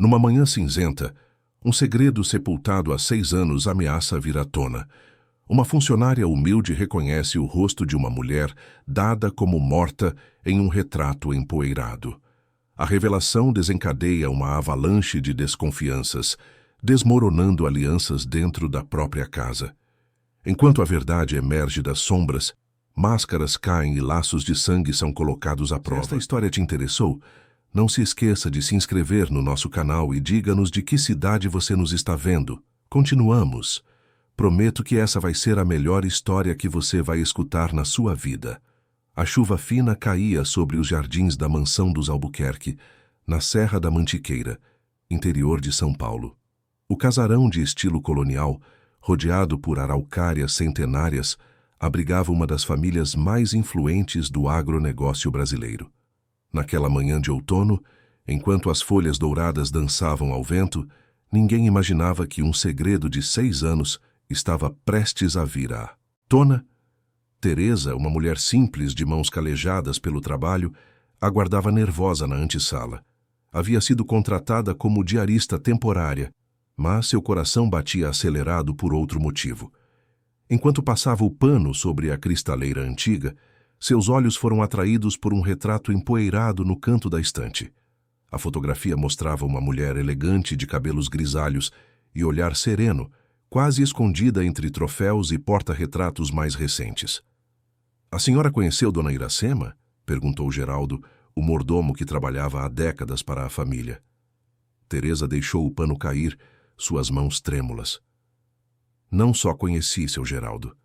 Numa manhã cinzenta, um segredo sepultado há 6 anos ameaça vir à tona. Uma funcionária humilde reconhece o rosto de uma mulher dada como morta em um retrato empoeirado. A revelação desencadeia uma avalanche de desconfianças, desmoronando alianças dentro da própria casa. Enquanto a verdade emerge das sombras, máscaras caem e laços de sangue são colocados à prova. Se esta história te interessou, não se esqueça de se inscrever no nosso canal e diga-nos de que cidade você nos está vendo. Continuamos. Prometo que essa vai ser a melhor história que você vai escutar na sua vida. A chuva fina caía sobre os jardins da mansão dos Albuquerque, na Serra da Mantiqueira, interior de São Paulo. O casarão de estilo colonial, rodeado por araucárias centenárias, abrigava uma das famílias mais influentes do agronegócio brasileiro. Naquela manhã de outono, enquanto as folhas douradas dançavam ao vento, ninguém imaginava que um segredo de 6 anos estava prestes a vir à tona. Teresa, uma mulher simples de mãos calejadas pelo trabalho, aguardava nervosa na antessala. Havia sido contratada como diarista temporária, mas seu coração batia acelerado por outro motivo. Enquanto passava o pano sobre a cristaleira antiga, seus olhos foram atraídos por um retrato empoeirado no canto da estante. A fotografia mostrava uma mulher elegante de cabelos grisalhos e olhar sereno, quase escondida entre troféus e porta-retratos mais recentes. "A senhora conheceu Dona Iracema?" perguntou Geraldo, o mordomo que trabalhava há décadas para a família. Teresa deixou o pano cair, suas mãos trêmulas. "Não só conheci, seu Geraldo.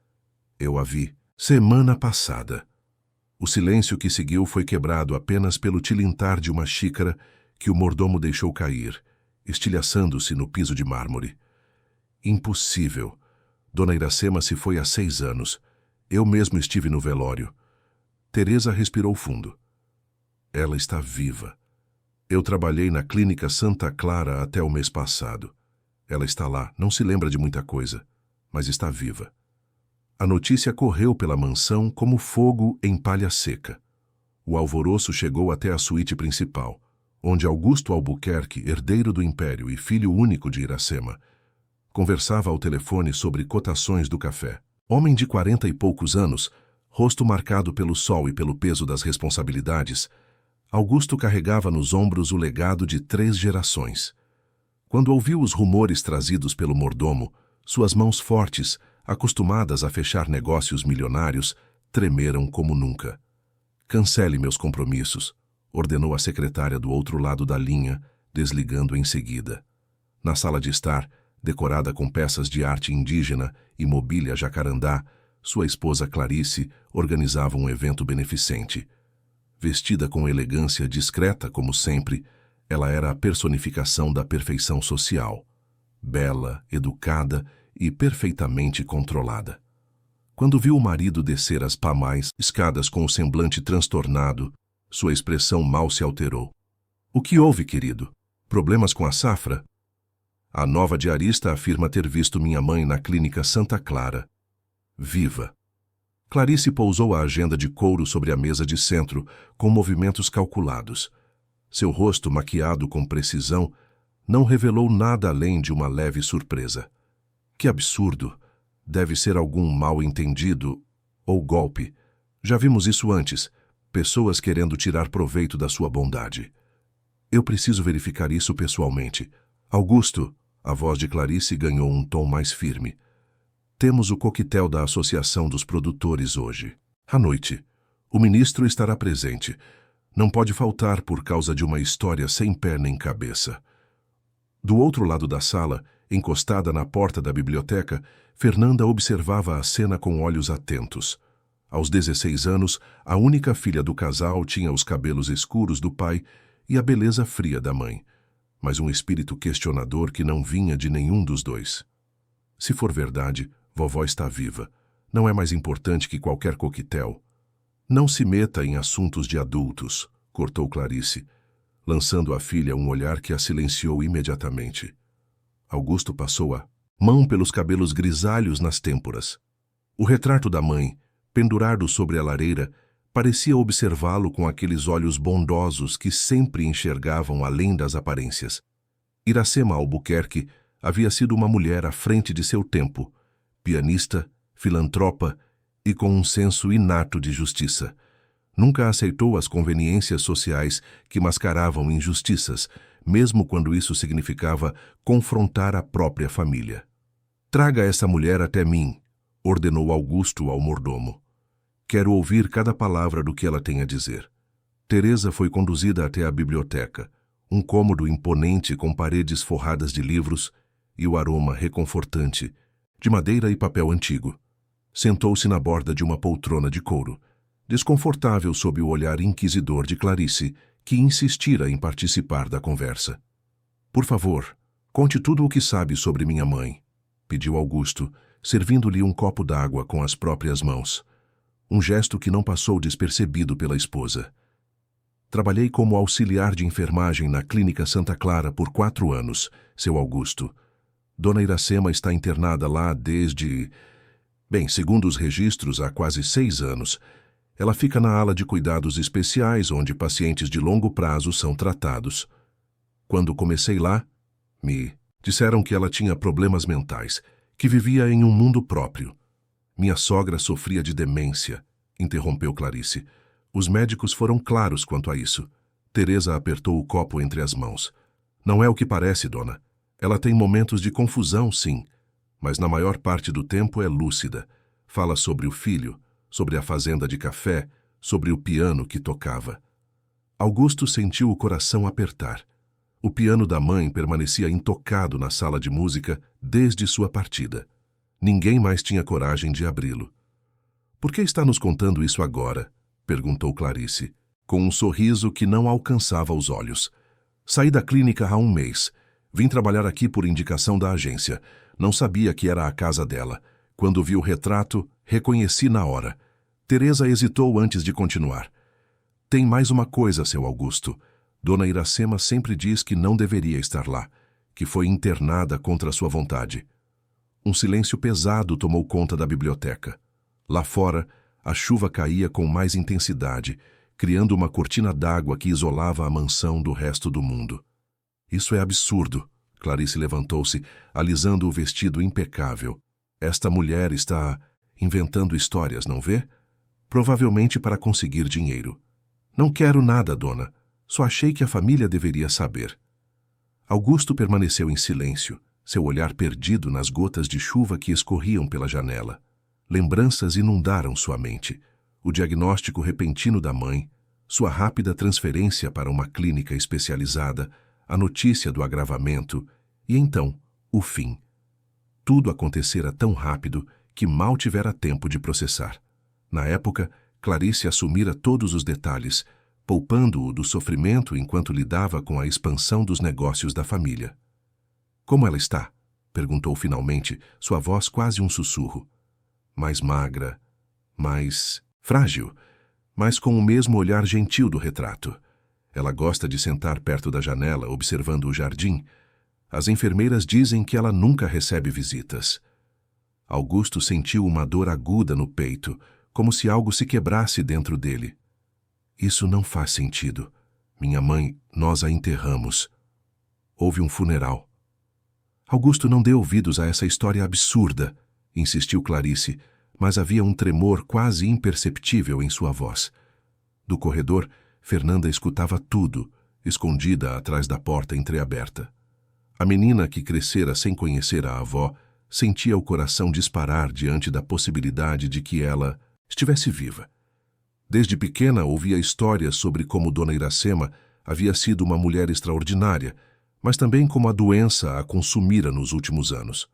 Eu a vi semana passada." O silêncio que seguiu foi quebrado apenas pelo tilintar de uma xícara que o mordomo deixou cair, estilhaçando-se no piso de mármore. "Impossível. Dona Iracema se foi há 6 anos. Eu mesmo estive no velório." Teresa respirou fundo. "Ela está viva. Eu trabalhei na clínica Santa Clara até o mês passado. Ela está lá, não se lembra de muita coisa, mas está viva." A notícia correu pela mansão como fogo em palha seca. O alvoroço chegou até a suíte principal, onde Augusto Albuquerque, herdeiro do império e filho único de Iracema, conversava ao telefone sobre cotações do café. Homem de 40 e poucos anos, rosto marcado pelo sol e pelo peso das responsabilidades, Augusto carregava nos ombros o legado de 3 gerações. Quando ouviu os rumores trazidos pelo mordomo, suas mãos fortes, acostumadas a fechar negócios milionários, tremeram como nunca. "Cancele meus compromissos", ordenou a secretária do outro lado da linha, desligando em seguida. Na sala de estar, decorada com peças de arte indígena e mobília jacarandá, sua esposa Clarice organizava um evento beneficente. Vestida com elegância discreta como sempre, ela era a personificação da perfeição social. Bela, educada e perfeitamente controlada. Quando viu o marido descer as pamais escadas com o semblante transtornado, sua expressão mal se alterou. "O que houve, querido? Problemas com a safra?" "A nova diarista afirma ter visto minha mãe na clínica Santa Clara. Viva." Clarice pousou a agenda de couro sobre a mesa de centro, com movimentos calculados. Seu rosto, maquiado com precisão, não revelou nada além de uma leve surpresa. "Que absurdo! Deve ser algum mal-entendido ou golpe. Já vimos isso antes, pessoas querendo tirar proveito da sua bondade. Eu preciso verificar isso pessoalmente. Augusto," a voz de Clarice ganhou um tom mais firme. "Temos o coquetel da Associação dos Produtores hoje. À noite. O ministro estará presente. Não pode faltar por causa de uma história sem pé nem cabeça." Do outro lado da sala, encostada na porta da biblioteca, Fernanda observava a cena com olhos atentos. Aos 16 anos, a única filha do casal tinha os cabelos escuros do pai e a beleza fria da mãe, mas um espírito questionador que não vinha de nenhum dos dois. "Se for verdade, vovó está viva. Não é mais importante que qualquer coquetel." "Não se meta em assuntos de adultos", cortou Clarice, lançando à filha um olhar que a silenciou imediatamente. Augusto passou a mão pelos cabelos grisalhos nas têmporas. O retrato da mãe, pendurado sobre a lareira, parecia observá-lo com aqueles olhos bondosos que sempre enxergavam além das aparências. Iracema Albuquerque havia sido uma mulher à frente de seu tempo, pianista, filantropa e com um senso inato de justiça. Nunca aceitou as conveniências sociais que mascaravam injustiças, mesmo quando isso significava confrontar a própria família. "Traga essa mulher até mim", ordenou Augusto ao mordomo. "Quero ouvir cada palavra do que ela tem a dizer." Teresa foi conduzida até a biblioteca, um cômodo imponente com paredes forradas de livros e o aroma reconfortante, de madeira e papel antigo. Sentou-se na borda de uma poltrona de couro, desconfortável sob o olhar inquisidor de Clarice, que insistira em participar da conversa. "Por favor, conte tudo o que sabe sobre minha mãe", pediu Augusto, servindo-lhe um copo d'água com as próprias mãos. Um gesto que não passou despercebido pela esposa. "Trabalhei como auxiliar de enfermagem na Clínica Santa Clara por 4 anos, seu Augusto. Dona Iracema está internada lá desde... Bem, segundo os registros, há quase 6 anos. Ela fica na ala de cuidados especiais, onde pacientes de longo prazo são tratados. Quando comecei lá, me disseram que ela tinha problemas mentais, que vivia em um mundo próprio. Minha sogra sofria de demência", interrompeu Clarice. Os médicos foram claros quanto a isso. Teresa apertou o copo entre as mãos. "Não é o que parece, dona. Ela tem momentos de confusão, sim, mas na maior parte do tempo é lúcida. Fala sobre o filho, sobre a fazenda de café, sobre o piano que tocava." Augusto sentiu o coração apertar. O piano da mãe permanecia intocado na sala de música desde sua partida. Ninguém mais tinha coragem de abri-lo. "Por que está nos contando isso agora?" perguntou Clarice, com um sorriso que não alcançava os olhos. "Saí da clínica há 1 mês. Vim trabalhar aqui por indicação da agência. Não sabia que era a casa dela. Quando vi o retrato, reconheci na hora." Teresa hesitou antes de continuar. "Tem mais uma coisa, seu Augusto. Dona Iracema sempre diz que não deveria estar lá, que foi internada contra sua vontade." Um silêncio pesado tomou conta da biblioteca. Lá fora, a chuva caía com mais intensidade, criando uma cortina d'água que isolava a mansão do resto do mundo. "Isso é absurdo." Clarice levantou-se, alisando o vestido impecável. "Esta mulher está inventando histórias, não vê? Provavelmente para conseguir dinheiro." "Não quero nada, dona. Só achei que a família deveria saber." Augusto permaneceu em silêncio, seu olhar perdido nas gotas de chuva que escorriam pela janela. Lembranças inundaram sua mente. O diagnóstico repentino da mãe, sua rápida transferência para uma clínica especializada, a notícia do agravamento e, então, o fim. Tudo acontecera tão rápido que mal tivera tempo de processar. Na época, Clarice assumira todos os detalhes, poupando-o do sofrimento enquanto lidava com a expansão dos negócios da família. "Como ela está?" perguntou finalmente, sua voz quase um sussurro. "Mais magra, mais frágil, mas com o mesmo olhar gentil do retrato. Ela gosta de sentar perto da janela, observando o jardim. As enfermeiras dizem que ela nunca recebe visitas." Augusto sentiu uma dor aguda no peito, como se algo se quebrasse dentro dele. "Isso não faz sentido. Minha mãe, nós a enterramos. Houve um funeral." Augusto não deu ouvidos a essa história absurda, insistiu Clarice, mas havia um tremor quase imperceptível em sua voz. Do corredor, Fernanda escutava tudo, escondida atrás da porta entreaberta. A menina, que crescera sem conhecer a avó, sentia o coração disparar diante da possibilidade de que ela estivesse viva. Desde pequena ouvia histórias sobre como Dona Iracema havia sido uma mulher extraordinária, mas também como a doença a consumira nos últimos anos.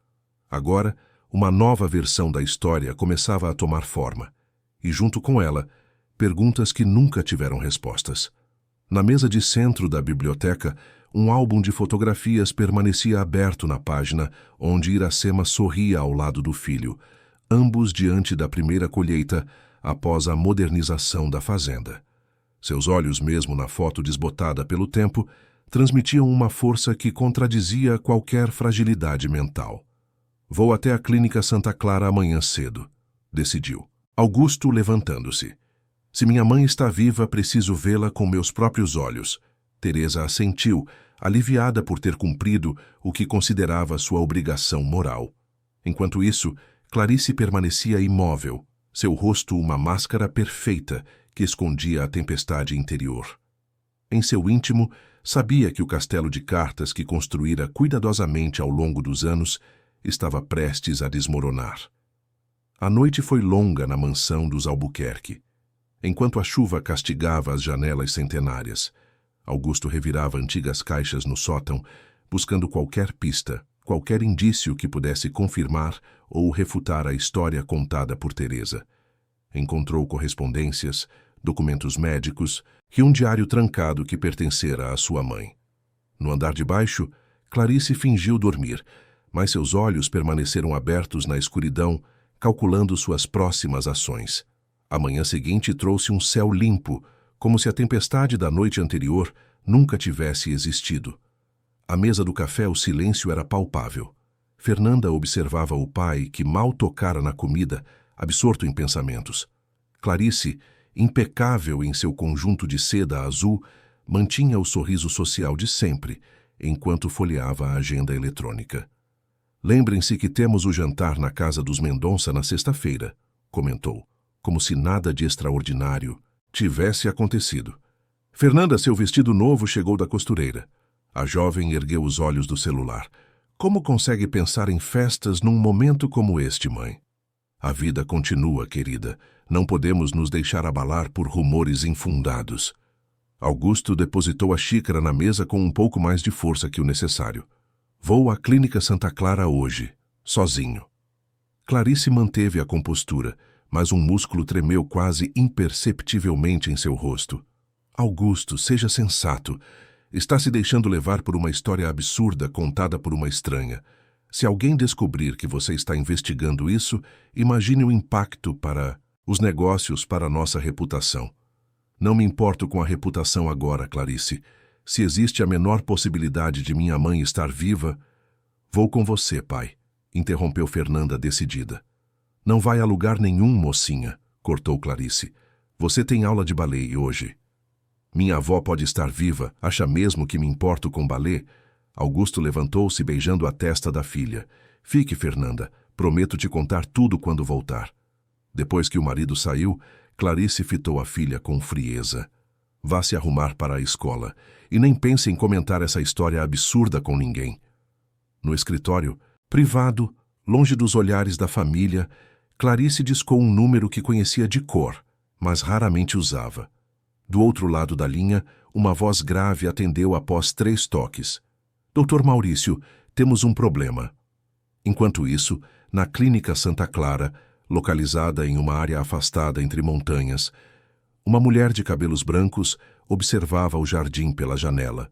Agora, uma nova versão da história começava a tomar forma, e junto com ela, perguntas que nunca tiveram respostas. Na mesa de centro da biblioteca, um álbum de fotografias permanecia aberto na página onde Iracema sorria ao lado do filho, ambos diante da primeira colheita após a modernização da fazenda. Seus olhos, mesmo na foto desbotada pelo tempo, transmitiam uma força que contradizia qualquer fragilidade mental. "Vou até a Clínica Santa Clara amanhã cedo", decidiu. Augusto, levantando-se. "Se minha mãe está viva, preciso vê-la com meus próprios olhos." Teresa assentiu, aliviada por ter cumprido o que considerava sua obrigação moral. Enquanto isso, Clarice permanecia imóvel, seu rosto uma máscara perfeita que escondia a tempestade interior. Em seu íntimo, sabia que o castelo de cartas que construíra cuidadosamente ao longo dos anos estava prestes a desmoronar. A noite foi longa na mansão dos Albuquerque. Enquanto a chuva castigava as janelas centenárias, Augusto revirava antigas caixas no sótão, buscando qualquer pista, qualquer indício que pudesse confirmar ou refutar a história contada por Teresa. Encontrou correspondências, documentos médicos e um diário trancado que pertencera à sua mãe. No andar de baixo, Clarice fingiu dormir, mas seus olhos permaneceram abertos na escuridão, calculando suas próximas ações. A manhã seguinte trouxe um céu limpo, como se a tempestade da noite anterior nunca tivesse existido. À mesa do café o silêncio era palpável. Fernanda observava o pai, que mal tocara na comida, absorto em pensamentos. Clarice, impecável em seu conjunto de seda azul, mantinha o sorriso social de sempre, enquanto folheava a agenda eletrônica. "Lembrem-se que temos o jantar na casa dos Mendonça na sexta-feira", comentou, como se nada de extraordinário tivesse acontecido. Fernanda, seu vestido novo, chegou da costureira. A jovem ergueu os olhos do celular. "Como consegue pensar em festas num momento como este, mãe?" "A vida continua, querida. Não podemos nos deixar abalar por rumores infundados." Augusto depositou a xícara na mesa com um pouco mais de força que o necessário. "Vou à Clínica Santa Clara hoje, sozinho." Clarice manteve a compostura, mas um músculo tremeu quase imperceptivelmente em seu rosto. "Augusto, seja sensato. Está se deixando levar por uma história absurda contada por uma estranha. Se alguém descobrir que você está investigando isso, imagine o impacto para os negócios, para nossa reputação." "Não me importo com a reputação agora, Clarice. Se existe a menor possibilidade de minha mãe estar viva..." "Vou com você, pai", interrompeu Fernanda decidida. "Não vai a lugar nenhum, mocinha", cortou Clarice. "Você tem aula de balé hoje." "Minha avó pode estar viva, acha mesmo que me importo com balé?" Augusto levantou-se beijando a testa da filha. "Fique, Fernanda, prometo te contar tudo quando voltar." Depois que o marido saiu, Clarice fitou a filha com frieza. "Vá se arrumar para a escola, e nem pense em comentar essa história absurda com ninguém." No escritório, privado, longe dos olhares da família, Clarice discou um número que conhecia de cor, mas raramente usava. Do outro lado da linha, uma voz grave atendeu após 3 toques. "Dr. Maurício, temos um problema." Enquanto isso, na Clínica Santa Clara, localizada em uma área afastada entre montanhas, uma mulher de cabelos brancos observava o jardim pela janela.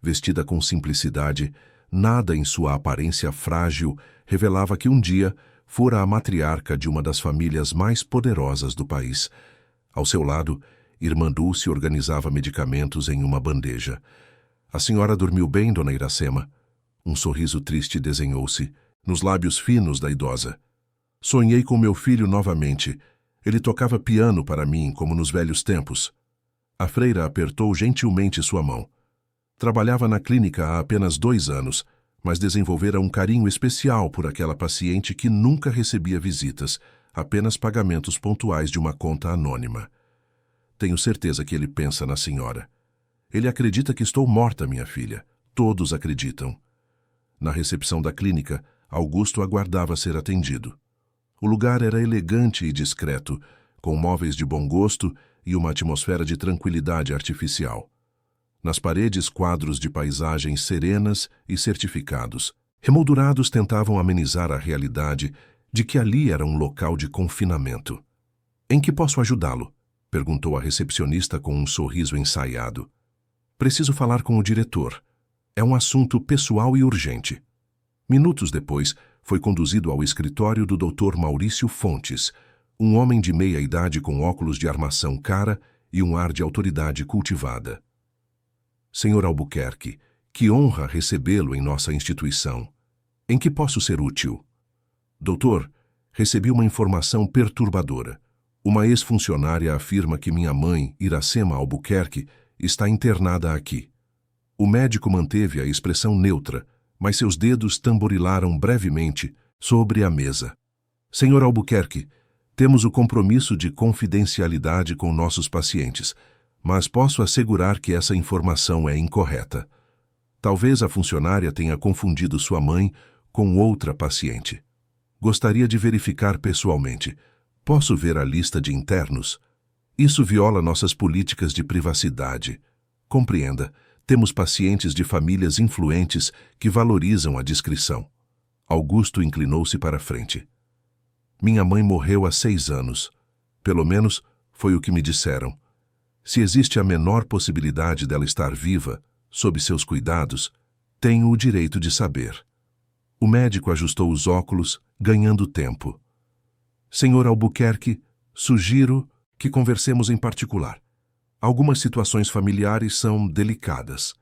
Vestida com simplicidade, nada em sua aparência frágil revelava que um dia fora a matriarca de uma das famílias mais poderosas do país. Ao seu lado, Irmã Dulce organizava medicamentos em uma bandeja. "A senhora dormiu bem, dona Iracema?" Um sorriso triste desenhou-se nos lábios finos da idosa. "Sonhei com meu filho novamente. Ele tocava piano para mim, como nos velhos tempos." A freira apertou gentilmente sua mão. Trabalhava na clínica há apenas 2 anos, mas desenvolvera um carinho especial por aquela paciente que nunca recebia visitas, apenas pagamentos pontuais de uma conta anônima. "Tenho certeza que ele pensa na senhora. Ele acredita que estou morta, minha filha. Todos acreditam." Na recepção da clínica, Augusto aguardava ser atendido. O lugar era elegante e discreto, com móveis de bom gosto e uma atmosfera de tranquilidade artificial. Nas paredes, quadros de paisagens serenas e certificados. Remoldurados tentavam amenizar a realidade de que ali era um local de confinamento. "Em que posso ajudá-lo?" perguntou a recepcionista com um sorriso ensaiado. "Preciso falar com o diretor. É um assunto pessoal e urgente." Minutos depois, foi conduzido ao escritório do Dr. Maurício Fontes, um homem de meia idade com óculos de armação cara e um ar de autoridade cultivada. "Senhor Albuquerque, que honra recebê-lo em nossa instituição. Em que posso ser útil?" "Doutor, recebi uma informação perturbadora. Uma ex-funcionária afirma que minha mãe, Iracema Albuquerque, está internada aqui." O médico manteve a expressão neutra, mas seus dedos tamborilaram brevemente sobre a mesa. Senhor Albuquerque, temos o compromisso de confidencialidade com nossos pacientes, mas posso assegurar que essa informação é incorreta. Talvez a funcionária tenha confundido sua mãe com outra paciente. Gostaria de verificar pessoalmente. Posso ver a lista de internos? Isso viola nossas políticas de privacidade. Compreenda, temos pacientes de famílias influentes que valorizam a discrição. Augusto inclinou-se para a frente. Minha mãe morreu há 6 anos. Pelo menos foi o que me disseram. Se existe a menor possibilidade dela estar viva, sob seus cuidados, tenho o direito de saber. O médico ajustou os óculos, ganhando tempo. Senhor Albuquerque, sugiro que conversemos em particular. Algumas situações familiares são delicadas.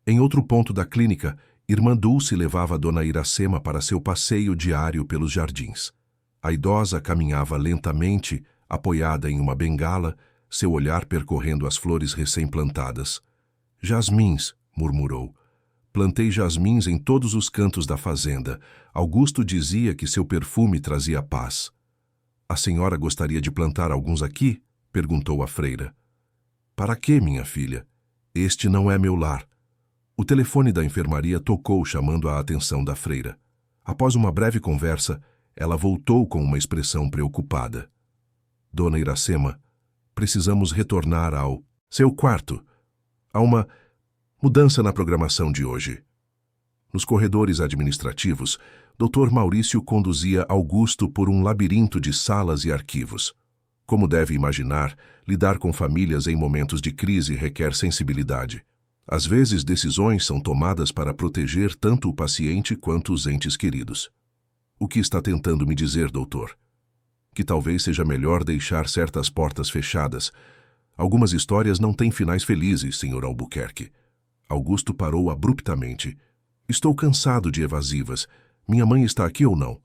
Em outro ponto da clínica, Irmã Dulce levava Dona Iracema para seu passeio diário pelos jardins. A idosa caminhava lentamente, apoiada em uma bengala, seu olhar percorrendo as flores recém-plantadas. Jasmins, murmurou. Plantei jasmins em todos os cantos da fazenda. Augusto dizia que seu perfume trazia paz. A senhora gostaria de plantar alguns aqui? Perguntou a freira. Para quê, minha filha? Este não é meu lar. O telefone da enfermaria tocou, chamando a atenção da freira. Após uma breve conversa, ela voltou com uma expressão preocupada. Dona Iracema, precisamos retornar ao seu quarto. Há uma mudança na programação de hoje. Nos corredores administrativos, Dr. Maurício conduzia Augusto por um labirinto de salas e arquivos. Como deve imaginar, lidar com famílias em momentos de crise requer sensibilidade. Às vezes, decisões são tomadas para proteger tanto o paciente quanto os entes queridos. O que está tentando me dizer, doutor? Que talvez seja melhor deixar certas portas fechadas. Algumas histórias não têm finais felizes, Sr. Albuquerque. Augusto parou abruptamente. Estou cansado de evasivas. Minha mãe está aqui ou não?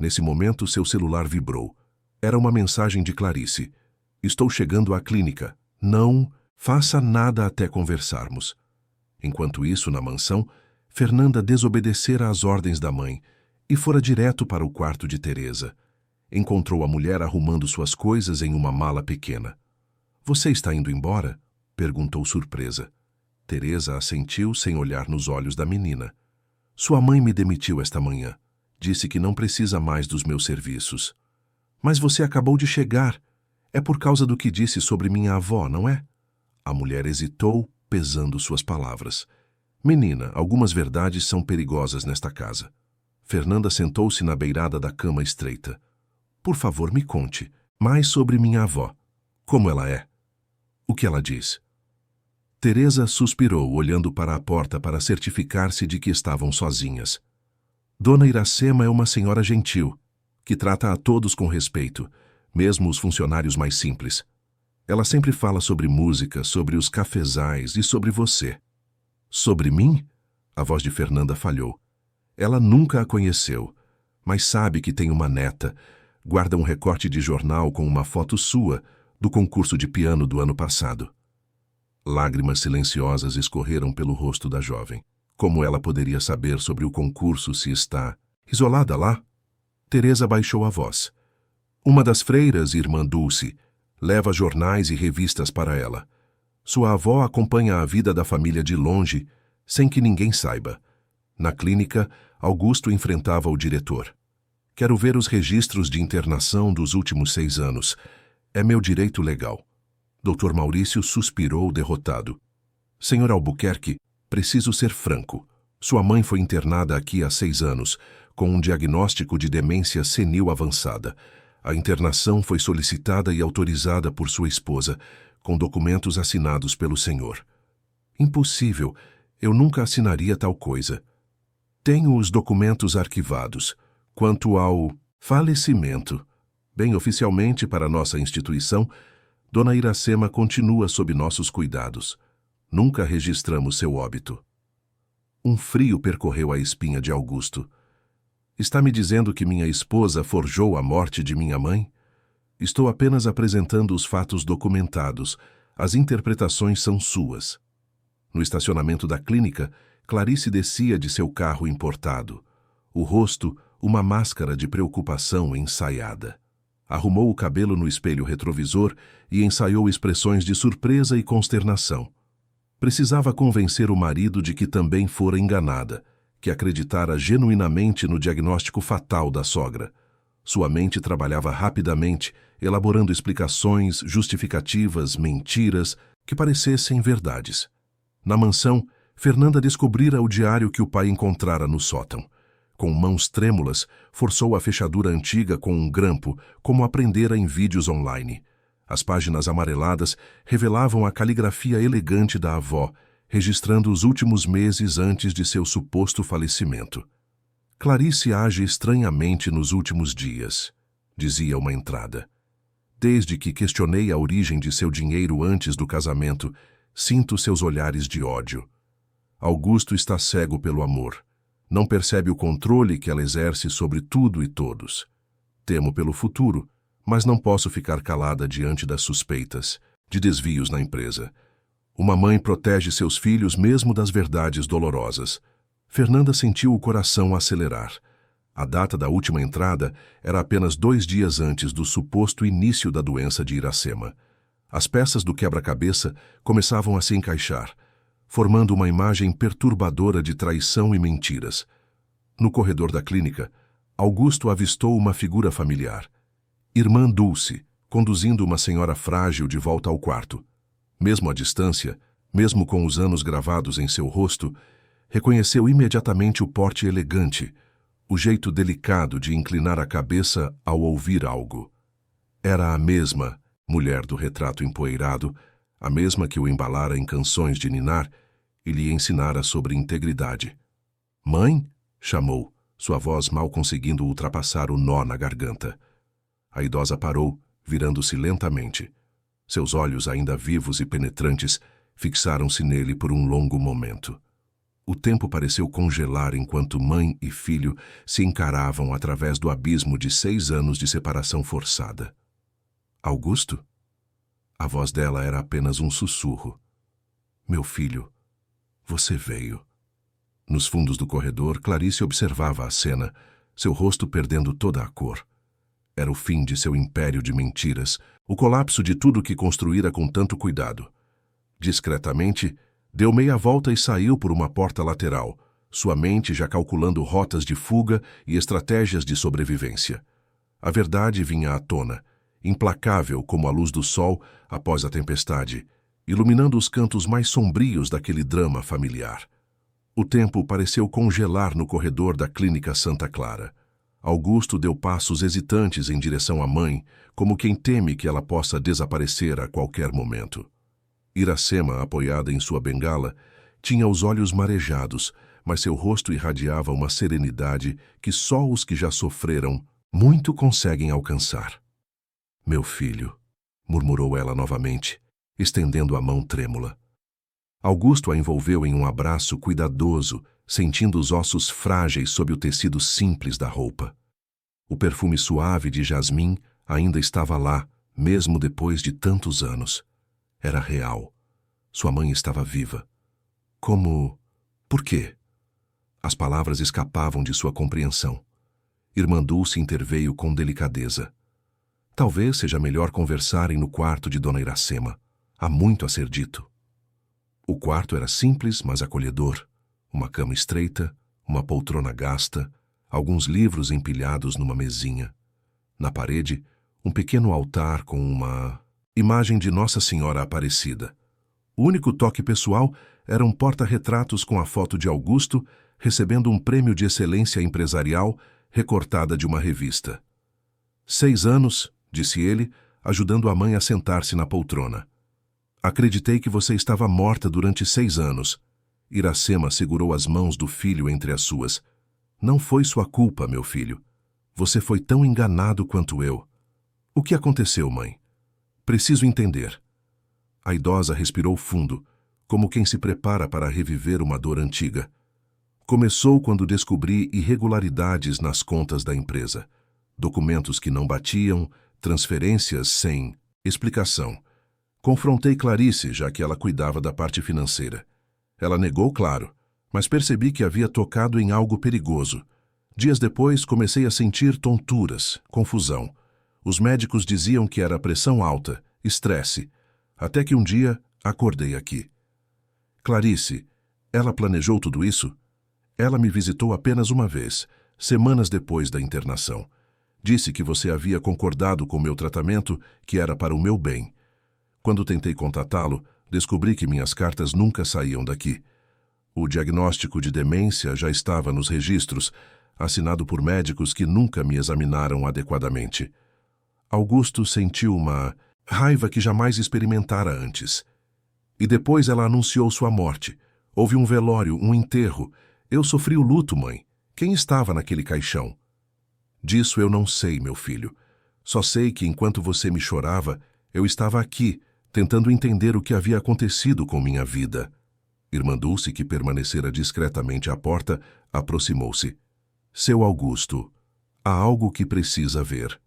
Nesse momento, seu celular vibrou. Era uma mensagem de Clarice. Estou chegando à clínica. Não faça nada até conversarmos. Enquanto isso, na mansão, Fernanda desobedecera às ordens da mãe e fora direto para o quarto de Teresa. Encontrou a mulher arrumando suas coisas em uma mala pequena. Você está indo embora? Perguntou surpresa. Teresa assentiu sem olhar nos olhos da menina. Sua mãe me demitiu esta manhã. Disse que não precisa mais dos meus serviços. Mas você acabou de chegar. É por causa do que disse sobre minha avó, não é? A mulher hesitou, pesando suas palavras. Menina, algumas verdades são perigosas nesta casa. Fernanda sentou-se na beirada da cama estreita. Por favor, me conte mais sobre minha avó. Como ela é? O que ela diz? Teresa suspirou, olhando para a porta para certificar-se de que estavam sozinhas. Dona Iracema é uma senhora gentil, que trata a todos com respeito, mesmo os funcionários mais simples. Ela sempre fala sobre música, sobre os cafezais e sobre você. Sobre mim? A voz de Fernanda falhou. Ela nunca a conheceu, mas sabe que tem uma neta. Guarda um recorte de jornal com uma foto sua, do concurso de piano do ano passado. Lágrimas silenciosas escorreram pelo rosto da jovem. Como ela poderia saber sobre o concurso se está isolada lá? Teresa baixou a voz. Uma das freiras, Irmã Dulce, leva jornais e revistas para ela. Sua avó acompanha a vida da família de longe, sem que ninguém saiba. Na clínica, Augusto enfrentava o diretor. Quero ver os registros de internação dos últimos 6 anos. É meu direito legal. Dr. Maurício suspirou derrotado. Senhor Albuquerque, preciso ser franco. Sua mãe foi internada aqui há 6 anos, com um diagnóstico de demência senil avançada. A internação foi solicitada e autorizada por sua esposa, com documentos assinados pelo senhor. Impossível, eu nunca assinaria tal coisa. Tenho os documentos arquivados. Quanto ao falecimento, bem oficialmente para nossa instituição, Dona Iracema continua sob nossos cuidados. Nunca registramos seu óbito. Um frio percorreu a espinha de Augusto. Está me dizendo que minha esposa forjou a morte de minha mãe? Estou apenas apresentando os fatos documentados. As interpretações são suas. No estacionamento da clínica, Clarice descia de seu carro importado. O rosto, uma máscara de preocupação ensaiada. Arrumou o cabelo no espelho retrovisor e ensaiou expressões de surpresa e consternação. Precisava convencer o marido de que também fora enganada, que acreditara genuinamente no diagnóstico fatal da sogra. Sua mente trabalhava rapidamente, elaborando explicações, justificativas, mentiras, que parecessem verdades. Na mansão, Fernanda descobrira o diário que o pai encontrara no sótão. Com mãos trêmulas, forçou a fechadura antiga com um grampo, como aprendera em vídeos online. As páginas amareladas revelavam a caligrafia elegante da avó, registrando os últimos meses antes de seu suposto falecimento. Clarice age estranhamente nos últimos dias, dizia uma entrada. Desde que questionei a origem de seu dinheiro antes do casamento, sinto seus olhares de ódio. Augusto está cego pelo amor. Não percebe o controle que ela exerce sobre tudo e todos. Temo pelo futuro, mas não posso ficar calada diante das suspeitas, de desvios na empresa. Uma mãe protege seus filhos mesmo das verdades dolorosas. Fernanda sentiu o coração acelerar. A data da última entrada era apenas 2 dias antes do suposto início da doença de Iracema. As peças do quebra-cabeça começavam a se encaixar, formando uma imagem perturbadora de traição e mentiras. No corredor da clínica, Augusto avistou uma figura familiar. Irmã Dulce, conduzindo uma senhora frágil de volta ao quarto. Mesmo à distância, mesmo com os anos gravados em seu rosto, reconheceu imediatamente o porte elegante, o jeito delicado de inclinar a cabeça ao ouvir algo. Era a mesma mulher do retrato empoeirado, a mesma que o embalara em canções de ninar e lhe ensinara sobre integridade. "Mãe?" chamou, sua voz mal conseguindo ultrapassar o nó na garganta. A idosa parou, virando-se lentamente. Seus olhos, ainda vivos e penetrantes, fixaram-se nele por um longo momento. O tempo pareceu congelar enquanto mãe e filho se encaravam através do abismo de 6 anos de separação forçada. "Augusto?" A voz dela era apenas um sussurro. "Meu filho, você veio." Nos fundos do corredor, Clarice observava a cena, seu rosto perdendo toda a cor. Era o fim de seu império de mentiras, o colapso de tudo que construíra com tanto cuidado. Discretamente, deu meia volta e saiu por uma porta lateral, sua mente já calculando rotas de fuga e estratégias de sobrevivência. A verdade vinha à tona, implacável como a luz do sol após a tempestade, iluminando os cantos mais sombrios daquele drama familiar. O tempo pareceu congelar no corredor da Clínica Santa Clara. Augusto deu passos hesitantes em direção à mãe, como quem teme que ela possa desaparecer a qualquer momento. Iracema, apoiada em sua bengala, tinha os olhos marejados, mas seu rosto irradiava uma serenidade que só os que já sofreram muito conseguem alcançar. "Meu filho", murmurou ela novamente, estendendo a mão trêmula. Augusto a envolveu em um abraço cuidadoso, sentindo os ossos frágeis sob o tecido simples da roupa. O perfume suave de jasmim ainda estava lá, mesmo depois de tantos anos. Era real. Sua mãe estava viva. Como? Por quê? As palavras escapavam de sua compreensão. Irmã Dulce interveio com delicadeza. "Talvez seja melhor conversarem no quarto de Dona Iracema. Há muito a ser dito." O quarto era simples, mas acolhedor. Uma cama estreita, uma poltrona gasta, alguns livros empilhados numa mesinha. Na parede, um pequeno altar com uma imagem de Nossa Senhora Aparecida. O único toque pessoal era um porta-retratos com a foto de Augusto recebendo um prêmio de excelência empresarial recortada de uma revista. 6 anos, disse ele, ajudando a mãe a sentar-se na poltrona. "Acreditei que você estava morta durante 6 anos. Iracema segurou as mãos do filho entre as suas. "Não foi sua culpa, meu filho. Você foi tão enganado quanto eu." "O que aconteceu, mãe?" "Preciso entender." A idosa respirou fundo, como quem se prepara para reviver uma dor antiga. "Começou quando descobri irregularidades nas contas da empresa. Documentos que não batiam, transferências sem explicação. Confrontei Clarice, já que ela cuidava da parte financeira. Ela negou, claro, mas percebi que havia tocado em algo perigoso. Dias depois, comecei a sentir tonturas, confusão. Os médicos diziam que era pressão alta, estresse, até que um dia acordei aqui. Clarice, ela planejou tudo isso? Ela me visitou apenas uma vez, semanas depois da internação. Disse que você havia concordado com meu tratamento, que era para o meu bem. Quando tentei contatá-lo, descobri que minhas cartas nunca saíam daqui. O diagnóstico de demência já estava nos registros, assinado por médicos que nunca me examinaram adequadamente. Augusto sentiu uma raiva que jamais experimentara antes. E depois ela anunciou sua morte. Houve um velório, um enterro. Eu sofri o luto, mãe. Quem estava naquele caixão? Disso eu não sei, meu filho. Só sei que enquanto você me chorava, eu estava aqui, tentando entender o que havia acontecido com minha vida. Irmã Dulce, que permanecera discretamente à porta, aproximou-se. Seu Augusto, há algo que precisa ver.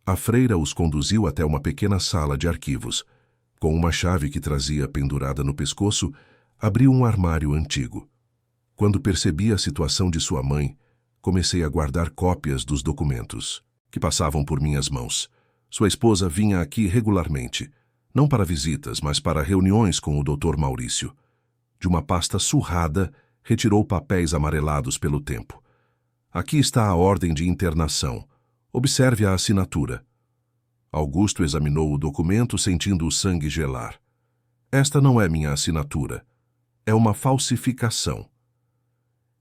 A freira os conduziu até uma pequena sala de arquivos. Com uma chave que trazia pendurada no pescoço, abriu um armário antigo. Quando percebi a situação de sua mãe, comecei a guardar cópias dos documentos, que passavam por minhas mãos. Sua esposa vinha aqui regularmente, não para visitas, mas para reuniões com o Dr. Maurício. De uma pasta surrada, retirou papéis amarelados pelo tempo. Aqui está a ordem de internação. Observe a assinatura. Augusto examinou o documento, sentindo o sangue gelar. Esta não é minha assinatura. É uma falsificação.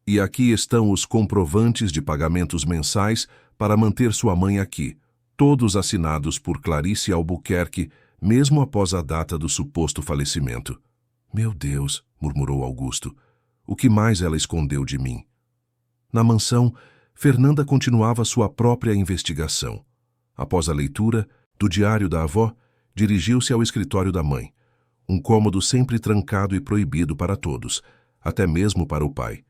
E aqui estão os comprovantes de pagamentos mensais para manter sua mãe aqui, todos assinados por Clarice Albuquerque, mesmo após a data do suposto falecimento. Meu Deus, murmurou Augusto, o que mais ela escondeu de mim? Na mansão, Fernanda continuava sua própria investigação. Após a leitura do diário da avó, dirigiu-se ao escritório da mãe, um cômodo sempre trancado e proibido para todos, até mesmo para o pai.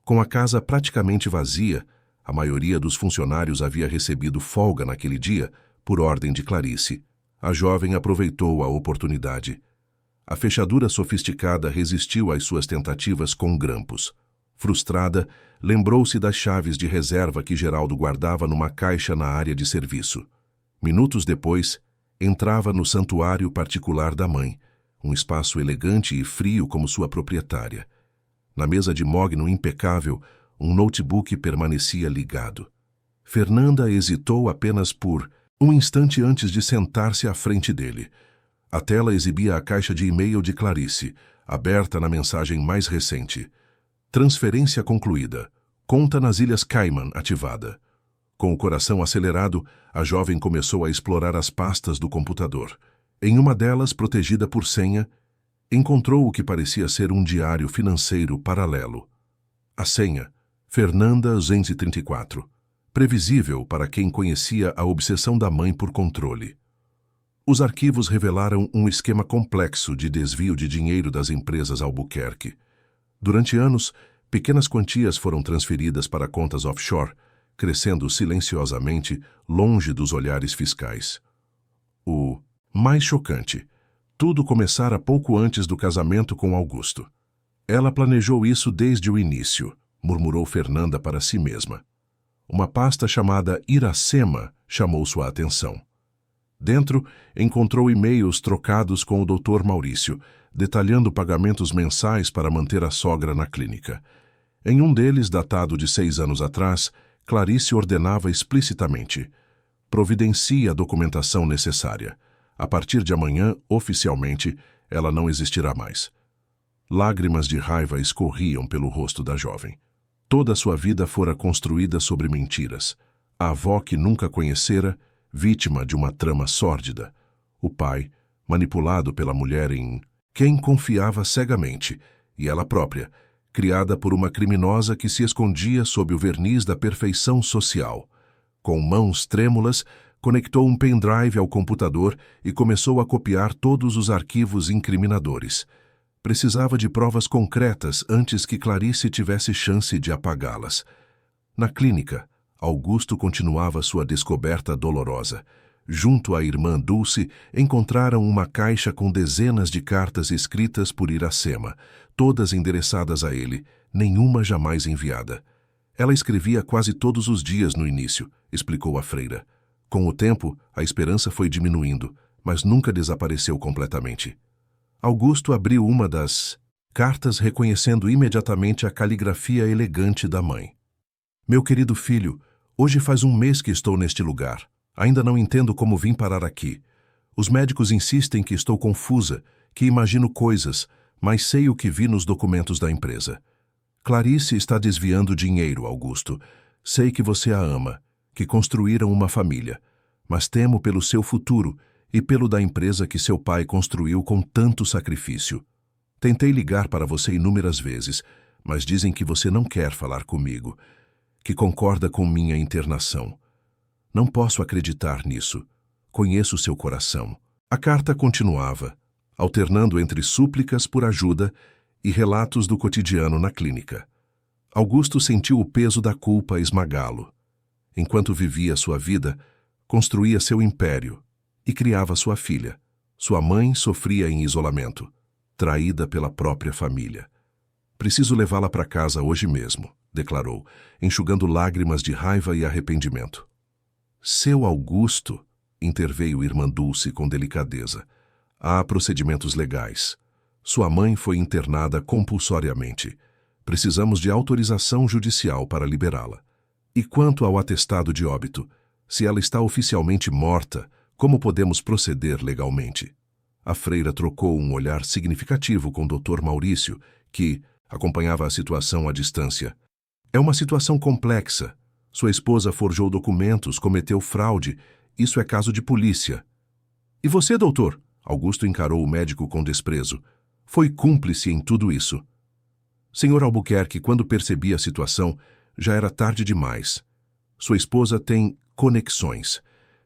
Com a casa praticamente vazia, a maioria dos funcionários havia recebido folga naquele dia, por ordem de Clarice. A jovem aproveitou a oportunidade. A fechadura sofisticada resistiu às suas tentativas com grampos. Frustrada, lembrou-se das chaves de reserva que Geraldo guardava numa caixa na área de serviço. Minutos depois, entrava no santuário particular da mãe, um espaço elegante e frio como sua proprietária. Na mesa de mogno impecável, um notebook permanecia ligado. Fernanda hesitou apenas por um instante antes de sentar-se à frente dele. A tela exibia a caixa de e-mail de Clarice, aberta na mensagem mais recente. Transferência concluída. Conta nas Ilhas Cayman ativada. Com o coração acelerado, a jovem começou a explorar as pastas do computador. Em uma delas, protegida por senha, encontrou o que parecia ser um diário financeiro paralelo. A senha, Fernanda 234. Previsível para quem conhecia a obsessão da mãe por controle. Os arquivos revelaram um esquema complexo de desvio de dinheiro das empresas Albuquerque. Durante anos, pequenas quantias foram transferidas para contas offshore, crescendo silenciosamente, longe dos olhares fiscais. O mais chocante, tudo começara pouco antes do casamento com Augusto. Ela planejou isso desde o início, murmurou Fernanda para si mesma. Uma pasta chamada Iracema chamou sua atenção. Dentro, encontrou e-mails trocados com o Dr. Maurício, detalhando pagamentos mensais para manter a sogra na clínica. Em um deles, datado de 6 anos atrás, Clarice ordenava explicitamente: providencie a documentação necessária. A partir de amanhã, oficialmente, ela não existirá mais. Lágrimas de raiva escorriam pelo rosto da jovem. Toda a sua vida fora construída sobre mentiras. A avó que nunca conhecera, vítima de uma trama sórdida. O pai, manipulado pela mulher em quem confiava cegamente, e ela própria, criada por uma criminosa que se escondia sob o verniz da perfeição social. Com mãos trêmulas, conectou um pendrive ao computador e começou a copiar todos os arquivos incriminadores. Precisava de provas concretas antes que Clarice tivesse chance de apagá-las. Na clínica, Augusto continuava sua descoberta dolorosa. junto à irmã Dulce, encontraram uma caixa com dezenas de cartas escritas por Iracema, todas endereçadas a ele, nenhuma jamais enviada. Ela escrevia quase todos os dias no início, explicou a freira. Com o tempo, a esperança foi diminuindo, mas nunca desapareceu completamente. Augusto abriu uma das cartas reconhecendo imediatamente a caligrafia elegante da mãe. Meu querido filho, hoje faz um mês que estou neste lugar. Ainda não entendo como vim parar aqui. Os médicos insistem que estou confusa, que imagino coisas, mas sei o que vi nos documentos da empresa. Clarice está desviando dinheiro, Augusto. Sei que você a ama, que construíram uma família, mas temo pelo seu futuro e pelo da empresa que seu pai construiu com tanto sacrifício. Tentei ligar para você inúmeras vezes, mas dizem que você não quer falar comigo, que concorda com minha internação. Não posso acreditar nisso. Conheço seu coração. A carta continuava, alternando entre súplicas por ajuda e relatos do cotidiano na clínica. Augusto sentiu o peso da culpa esmagá-lo. Enquanto vivia sua vida, construía seu império e criava sua filha. Sua mãe sofria em isolamento, traída pela própria família. Preciso levá-la para casa hoje mesmo, declarou, enxugando lágrimas de raiva e arrependimento. Seu Augusto, interveio irmã Dulce com delicadeza. Há procedimentos legais. Sua mãe foi internada compulsoriamente. Precisamos de autorização judicial para liberá-la. E quanto ao atestado de óbito, se ela está oficialmente morta, como podemos proceder legalmente? A freira trocou um olhar significativo com o Dr. Maurício, que acompanhava a situação à distância. É uma situação complexa. Sua esposa forjou documentos, cometeu fraude. Isso é caso de polícia. E você, doutor? Augusto encarou o médico com desprezo. Foi cúmplice em tudo isso. Senhor Albuquerque, quando percebi a situação, já era tarde demais. Sua esposa tem conexões,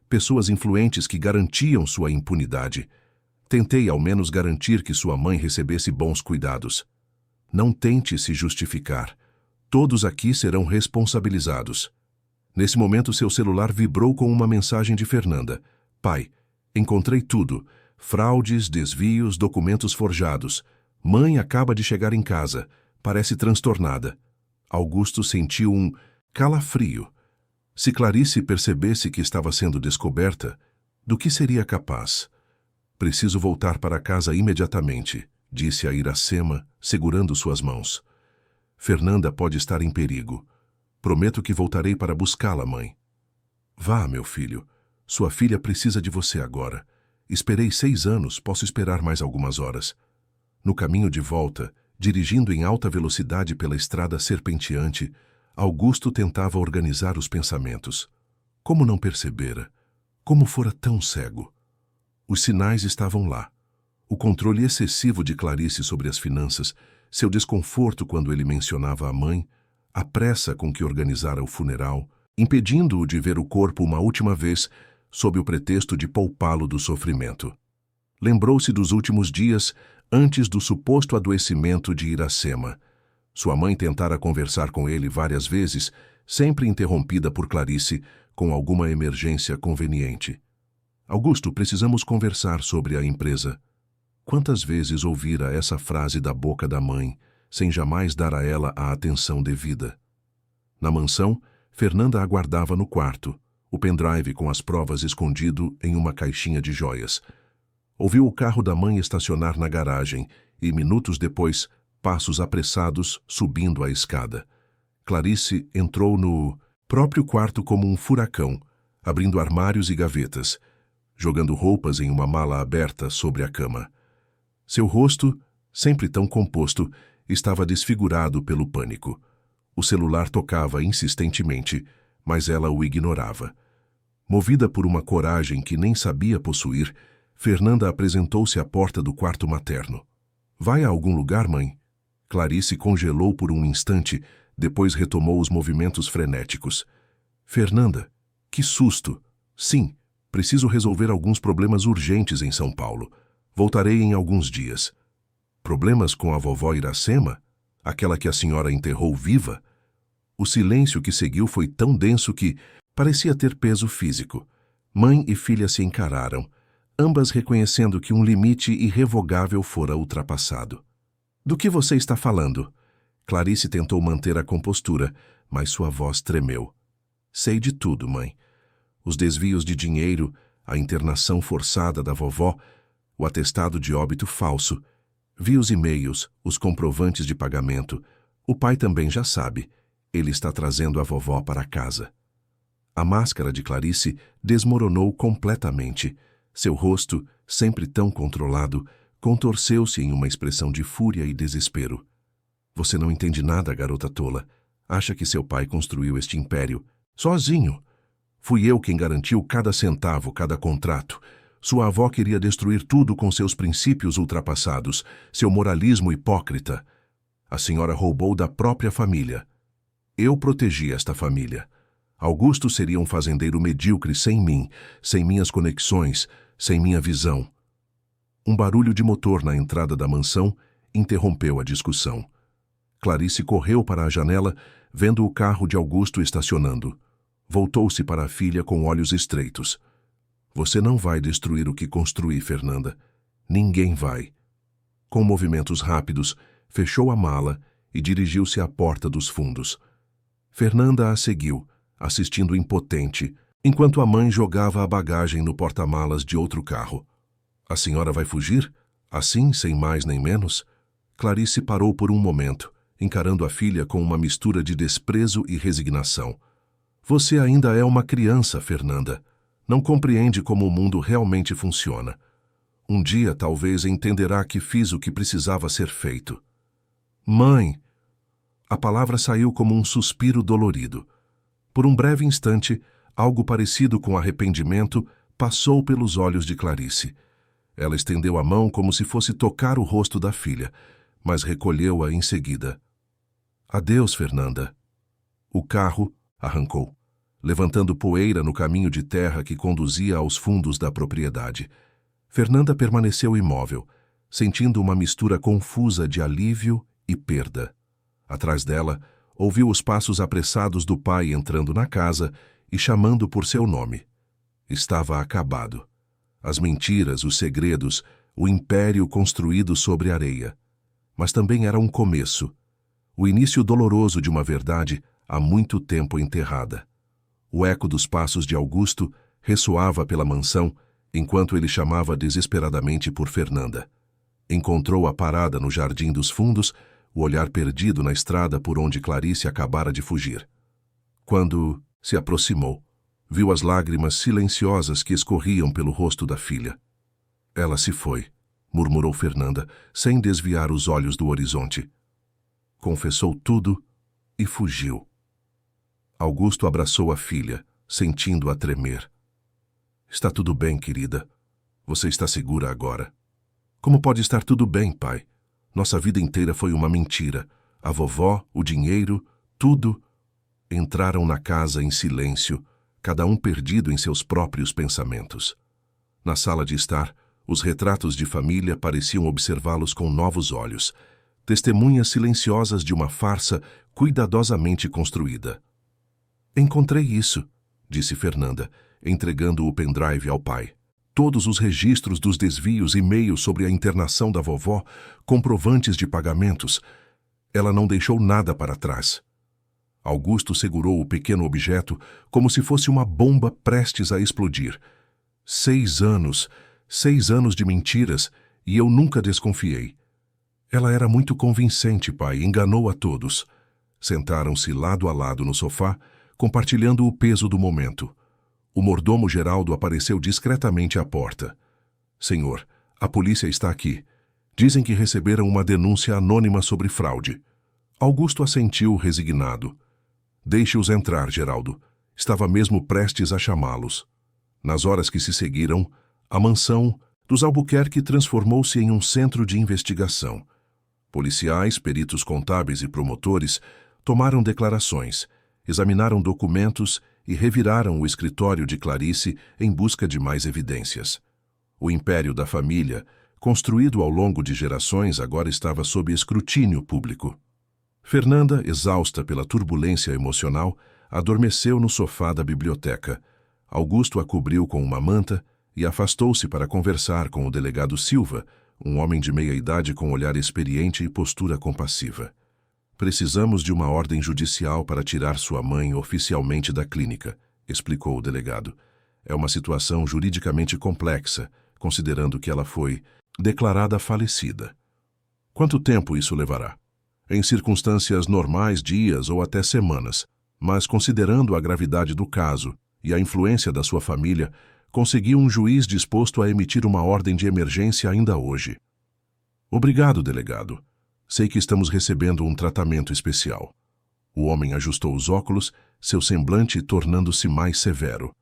pessoas influentes que garantiam sua impunidade. Tentei ao menos garantir que sua mãe recebesse bons cuidados. Não tente se justificar. Todos aqui serão responsabilizados. Nesse momento, seu celular vibrou com uma mensagem de Fernanda. Pai, encontrei tudo. Fraudes, desvios, documentos forjados. Mãe acaba de chegar em casa. Parece transtornada. Augusto sentiu um calafrio. Se Clarice percebesse que estava sendo descoberta, do que seria capaz? Preciso voltar para casa imediatamente, disse a Iracema, segurando suas mãos. Fernanda pode estar em perigo. Prometo que voltarei para buscá-la, mãe. Vá, meu filho. Sua filha precisa de você agora. Esperei 6 anos, posso esperar mais algumas horas. No caminho de volta, dirigindo em alta velocidade pela estrada serpenteante, Augusto tentava organizar os pensamentos. Como não percebera? Como fora tão cego? Os sinais estavam lá. O controle excessivo de Clarice sobre as finanças, seu desconforto quando ele mencionava a mãe, a pressa com que organizara o funeral, impedindo-o de ver o corpo uma última vez, sob o pretexto de poupá-lo do sofrimento. Lembrou-se dos últimos dias, antes do suposto adoecimento de Iracema. Sua mãe tentara conversar com ele várias vezes, sempre interrompida por Clarice, com alguma emergência conveniente. Augusto, precisamos conversar sobre a empresa. Quantas vezes ouvira essa frase da boca da mãe, sem jamais dar a ela a atenção devida? Na mansão, Fernanda aguardava no quarto, o pendrive com as provas escondido em uma caixinha de joias. Ouviu o carro da mãe estacionar na garagem e, minutos depois, passos apressados subindo a escada. Clarice entrou no próprio quarto como um furacão, abrindo armários e gavetas, jogando roupas em uma mala aberta sobre a cama. Seu rosto, sempre tão composto, estava desfigurado pelo pânico. O celular tocava insistentemente, mas ela o ignorava. Movida por uma coragem que nem sabia possuir, Fernanda apresentou-se à porta do quarto materno. Vai a algum lugar, mãe? Clarice congelou por um instante, depois retomou os movimentos frenéticos. Fernanda, que susto! Sim, preciso resolver alguns problemas urgentes em São Paulo. Voltarei em alguns dias. Problemas com a vovó Iracema? Aquela que a senhora enterrou viva? O silêncio que seguiu foi tão denso que parecia ter peso físico. Mãe e filha se encararam, ambas reconhecendo que um limite irrevogável fora ultrapassado. Do que você está falando? Clarice tentou manter a compostura, mas sua voz tremeu. Sei de tudo, mãe. Os desvios de dinheiro, a internação forçada da vovó, o atestado de óbito falso. Vi os e-mails, os comprovantes de pagamento. O pai também já sabe. Ele está trazendo a vovó para casa. A máscara de Clarice desmoronou completamente. Seu rosto, sempre tão controlado, contorceu-se em uma expressão de fúria e desespero. Você não entende nada, garota tola. Acha que seu pai construiu este império sozinho. Fui eu quem garantiu cada centavo, cada contrato. Sua avó queria destruir tudo com seus princípios ultrapassados, seu moralismo hipócrita. A senhora roubou da própria família. Eu protegi esta família. Augusto seria um fazendeiro medíocre sem mim, sem minhas conexões, sem minha visão. Um barulho de motor na entrada da mansão interrompeu a discussão. Clarice correu para a janela, vendo o carro de Augusto estacionando. Voltou-se para a filha com olhos estreitos. Você não vai destruir o que construí, Fernanda. Ninguém vai. Com movimentos rápidos, fechou a mala e dirigiu-se à porta dos fundos. Fernanda a seguiu, assistindo impotente, enquanto a mãe jogava a bagagem no porta-malas de outro carro. A senhora vai fugir? Assim, sem mais nem menos? Clarice parou por um momento, encarando a filha com uma mistura de desprezo e resignação. Você ainda é uma criança, Fernanda. Não compreende como o mundo realmente funciona. Um dia talvez entenderá que fiz o que precisava ser feito. Mãe! A palavra saiu como um suspiro dolorido. Por um breve instante, algo parecido com arrependimento passou pelos olhos de Clarice. Ela estendeu a mão como se fosse tocar o rosto da filha, mas recolheu-a em seguida. Adeus, Fernanda. O carro arrancou, levantando poeira no caminho de terra que conduzia aos fundos da propriedade. Fernanda permaneceu imóvel, sentindo uma mistura confusa de alívio e perda. Atrás dela, ouviu os passos apressados do pai entrando na casa e chamando por seu nome. Estava acabado. As mentiras, os segredos, o império construído sobre areia. Mas também era um começo. O início doloroso de uma verdade há muito tempo enterrada. O eco dos passos de Augusto ressoava pela mansão enquanto ele chamava desesperadamente por Fernanda. Encontrou-a parada no jardim dos fundos, o olhar perdido na estrada por onde Clarice acabara de fugir. Quando se aproximou, viu as lágrimas silenciosas que escorriam pelo rosto da filha. Ela se foi, murmurou Fernanda, sem desviar os olhos do horizonte. Confessou tudo e fugiu. Augusto abraçou a filha, sentindo-a tremer. Está tudo bem, querida. Você está segura agora. Como pode estar tudo bem, pai? Nossa vida inteira foi uma mentira. A vovó, o dinheiro, tudo. Entraram na casa em silêncio, cada um perdido em seus próprios pensamentos. Na sala de estar, os retratos de família pareciam observá-los com novos olhos, testemunhas silenciosas de uma farsa cuidadosamente construída. Encontrei isso, disse Fernanda, entregando o pendrive ao pai. Todos os registros dos desvios, e-mails sobre a internação da vovó, comprovantes de pagamentos. Ela não deixou nada para trás. Augusto segurou o pequeno objeto como se fosse uma bomba prestes a explodir. 6 anos, 6 anos de mentiras, e eu nunca desconfiei. Ela era muito convincente, pai, enganou a todos. Sentaram-se lado a lado no sofá, compartilhando o peso do momento. O mordomo Geraldo apareceu discretamente à porta. Senhor, a polícia está aqui. Dizem que receberam uma denúncia anônima sobre fraude. Augusto assentiu resignado. Deixe-os entrar, Geraldo. Estava mesmo prestes a chamá-los. Nas horas que se seguiram, a mansão dos Albuquerque transformou-se em um centro de investigação. Policiais, peritos contábeis e promotores tomaram declarações, examinaram documentos e reviraram o escritório de Clarice em busca de mais evidências. O império da família, construído ao longo de gerações, agora estava sob escrutínio público. Fernanda, exausta pela turbulência emocional, adormeceu no sofá da biblioteca. Augusto a cobriu com uma manta e afastou-se para conversar com o delegado Silva, um homem de meia-idade com olhar experiente e postura compassiva. Precisamos de uma ordem judicial para tirar sua mãe oficialmente da clínica, explicou o delegado. É uma situação juridicamente complexa, considerando que ela foi declarada falecida. Quanto tempo isso levará? Em circunstâncias normais, dias ou até semanas, mas considerando a gravidade do caso e a influência da sua família, conseguiu um juiz disposto a emitir uma ordem de emergência ainda hoje. Obrigado, delegado. Sei que estamos recebendo um tratamento especial. O homem ajustou os óculos, seu semblante tornando-se mais severo.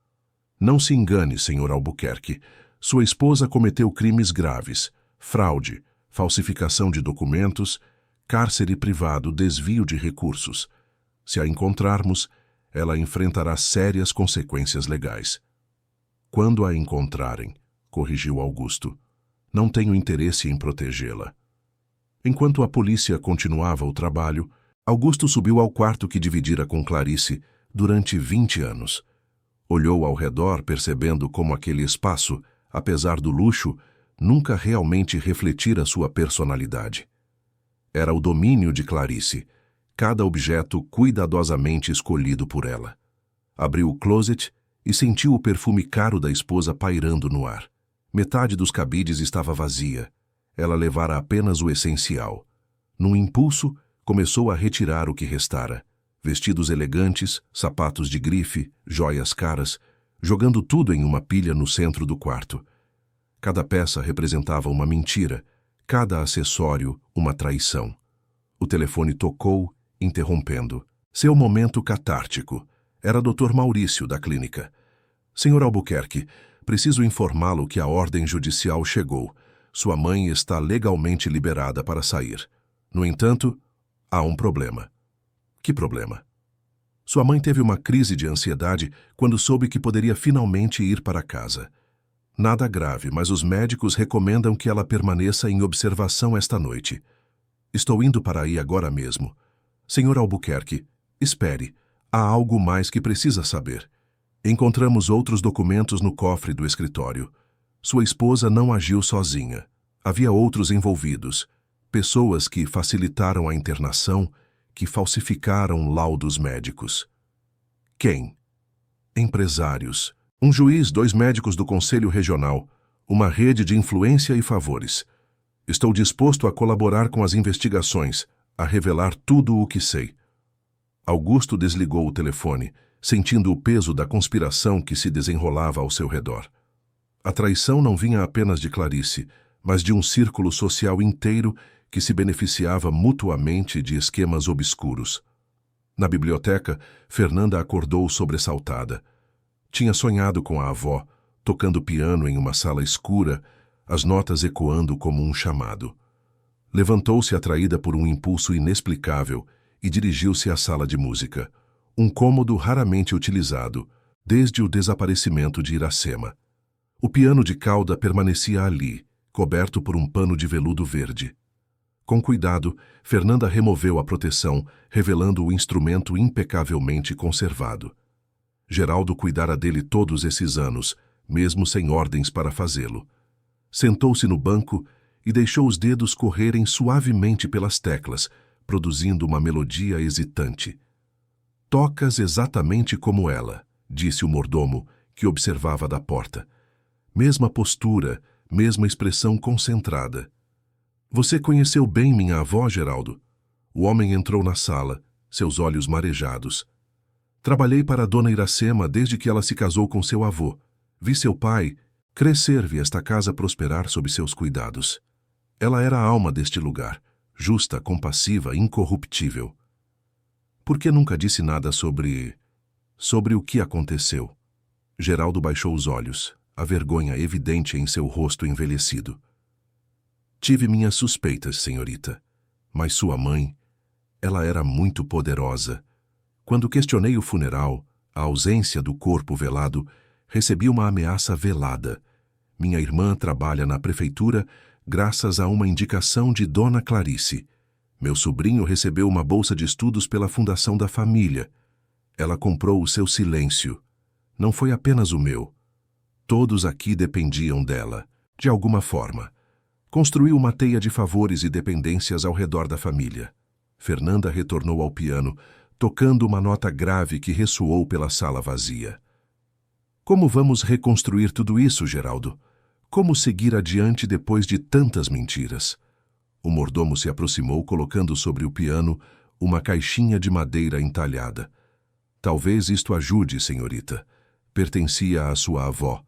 Não se engane, Sr. Albuquerque. Sua esposa cometeu crimes graves: fraude, falsificação de documentos, cárcere privado, desvio de recursos. Se a encontrarmos, ela enfrentará sérias consequências legais. Quando a encontrarem, corrigiu Augusto, não tenho interesse em protegê-la. Enquanto a polícia continuava o trabalho, Augusto subiu ao quarto que dividira com Clarice durante 20 anos. Olhou ao redor, percebendo como aquele espaço, apesar do luxo, nunca realmente refletira sua personalidade. Era o domínio de Clarice, cada objeto cuidadosamente escolhido por ela. Abriu o closet e sentiu o perfume caro da esposa pairando no ar. Metade dos cabides estava vazia. Ela levara apenas o essencial. Num impulso, começou a retirar o que restara. Vestidos elegantes, sapatos de grife, joias caras, jogando tudo em uma pilha no centro do quarto. Cada peça representava uma mentira, cada acessório uma traição. O telefone tocou, interrompendo. Seu momento catártico. Era Dr. Maurício, da clínica. Sr. Albuquerque, preciso informá-lo que a ordem judicial chegou. Sua mãe está legalmente liberada para sair. No entanto, há um problema. Que problema? Sua mãe teve uma crise de ansiedade quando soube que poderia finalmente ir para casa. Nada grave, mas os médicos recomendam que ela permaneça em observação esta noite. Estou indo para aí agora mesmo. Sr. Albuquerque, espere. Há algo mais que precisa saber. Encontramos outros documentos no cofre do escritório. Sua esposa não agiu sozinha. Havia outros envolvidos. Pessoas que facilitaram a internação, que falsificaram laudos médicos. Quem? Empresários. Um juiz, 2 médicos do Conselho Regional, uma rede de influência e favores. Estou disposto a colaborar com as investigações, a revelar tudo o que sei. Augusto desligou o telefone, sentindo o peso da conspiração que se desenrolava ao seu redor. A traição não vinha apenas de Clarice, mas de um círculo social inteiro que se beneficiava mutuamente de esquemas obscuros. Na biblioteca, Fernanda acordou sobressaltada. Tinha sonhado com a avó, tocando piano em uma sala escura, as notas ecoando como um chamado. Levantou-se atraída por um impulso inexplicável e dirigiu-se à sala de música, um cômodo raramente utilizado, desde o desaparecimento de Iracema. O piano de cauda permanecia ali, coberto por um pano de veludo verde. Com cuidado, Fernanda removeu a proteção, revelando o instrumento impecavelmente conservado. Geraldo cuidara dele todos esses anos, mesmo sem ordens para fazê-lo. Sentou-se no banco e deixou os dedos correrem suavemente pelas teclas, produzindo uma melodia hesitante. Tocas exatamente como ela, disse o mordomo, que observava da porta. Mesma postura, mesma expressão concentrada. Você conheceu bem minha avó, Geraldo? O homem entrou na sala, seus olhos marejados. Trabalhei para a dona Iracema desde que ela se casou com seu avô. Vi seu pai crescer, vi esta casa prosperar sob seus cuidados. Ela era a alma deste lugar, justa, compassiva, incorruptível. Por que nunca disse nada sobre o que aconteceu? Geraldo baixou os olhos, a vergonha evidente em seu rosto envelhecido. Tive minhas suspeitas, senhorita, mas sua mãe, ela era muito poderosa. Quando questionei o funeral, a ausência do corpo velado, recebi uma ameaça velada. Minha irmã trabalha na prefeitura graças a uma indicação de Dona Clarice. Meu sobrinho recebeu uma bolsa de estudos pela Fundação da Família. Ela comprou o seu silêncio. Não foi apenas o meu. Todos aqui dependiam dela, de alguma forma. Construiu uma teia de favores e dependências ao redor da família. Fernanda retornou ao piano, tocando uma nota grave que ressoou pela sala vazia. Como vamos reconstruir tudo isso, Geraldo? Como seguir adiante depois de tantas mentiras? O mordomo se aproximou, colocando sobre o piano uma caixinha de madeira entalhada. Talvez isto ajude, senhorita. Pertencia à sua avó.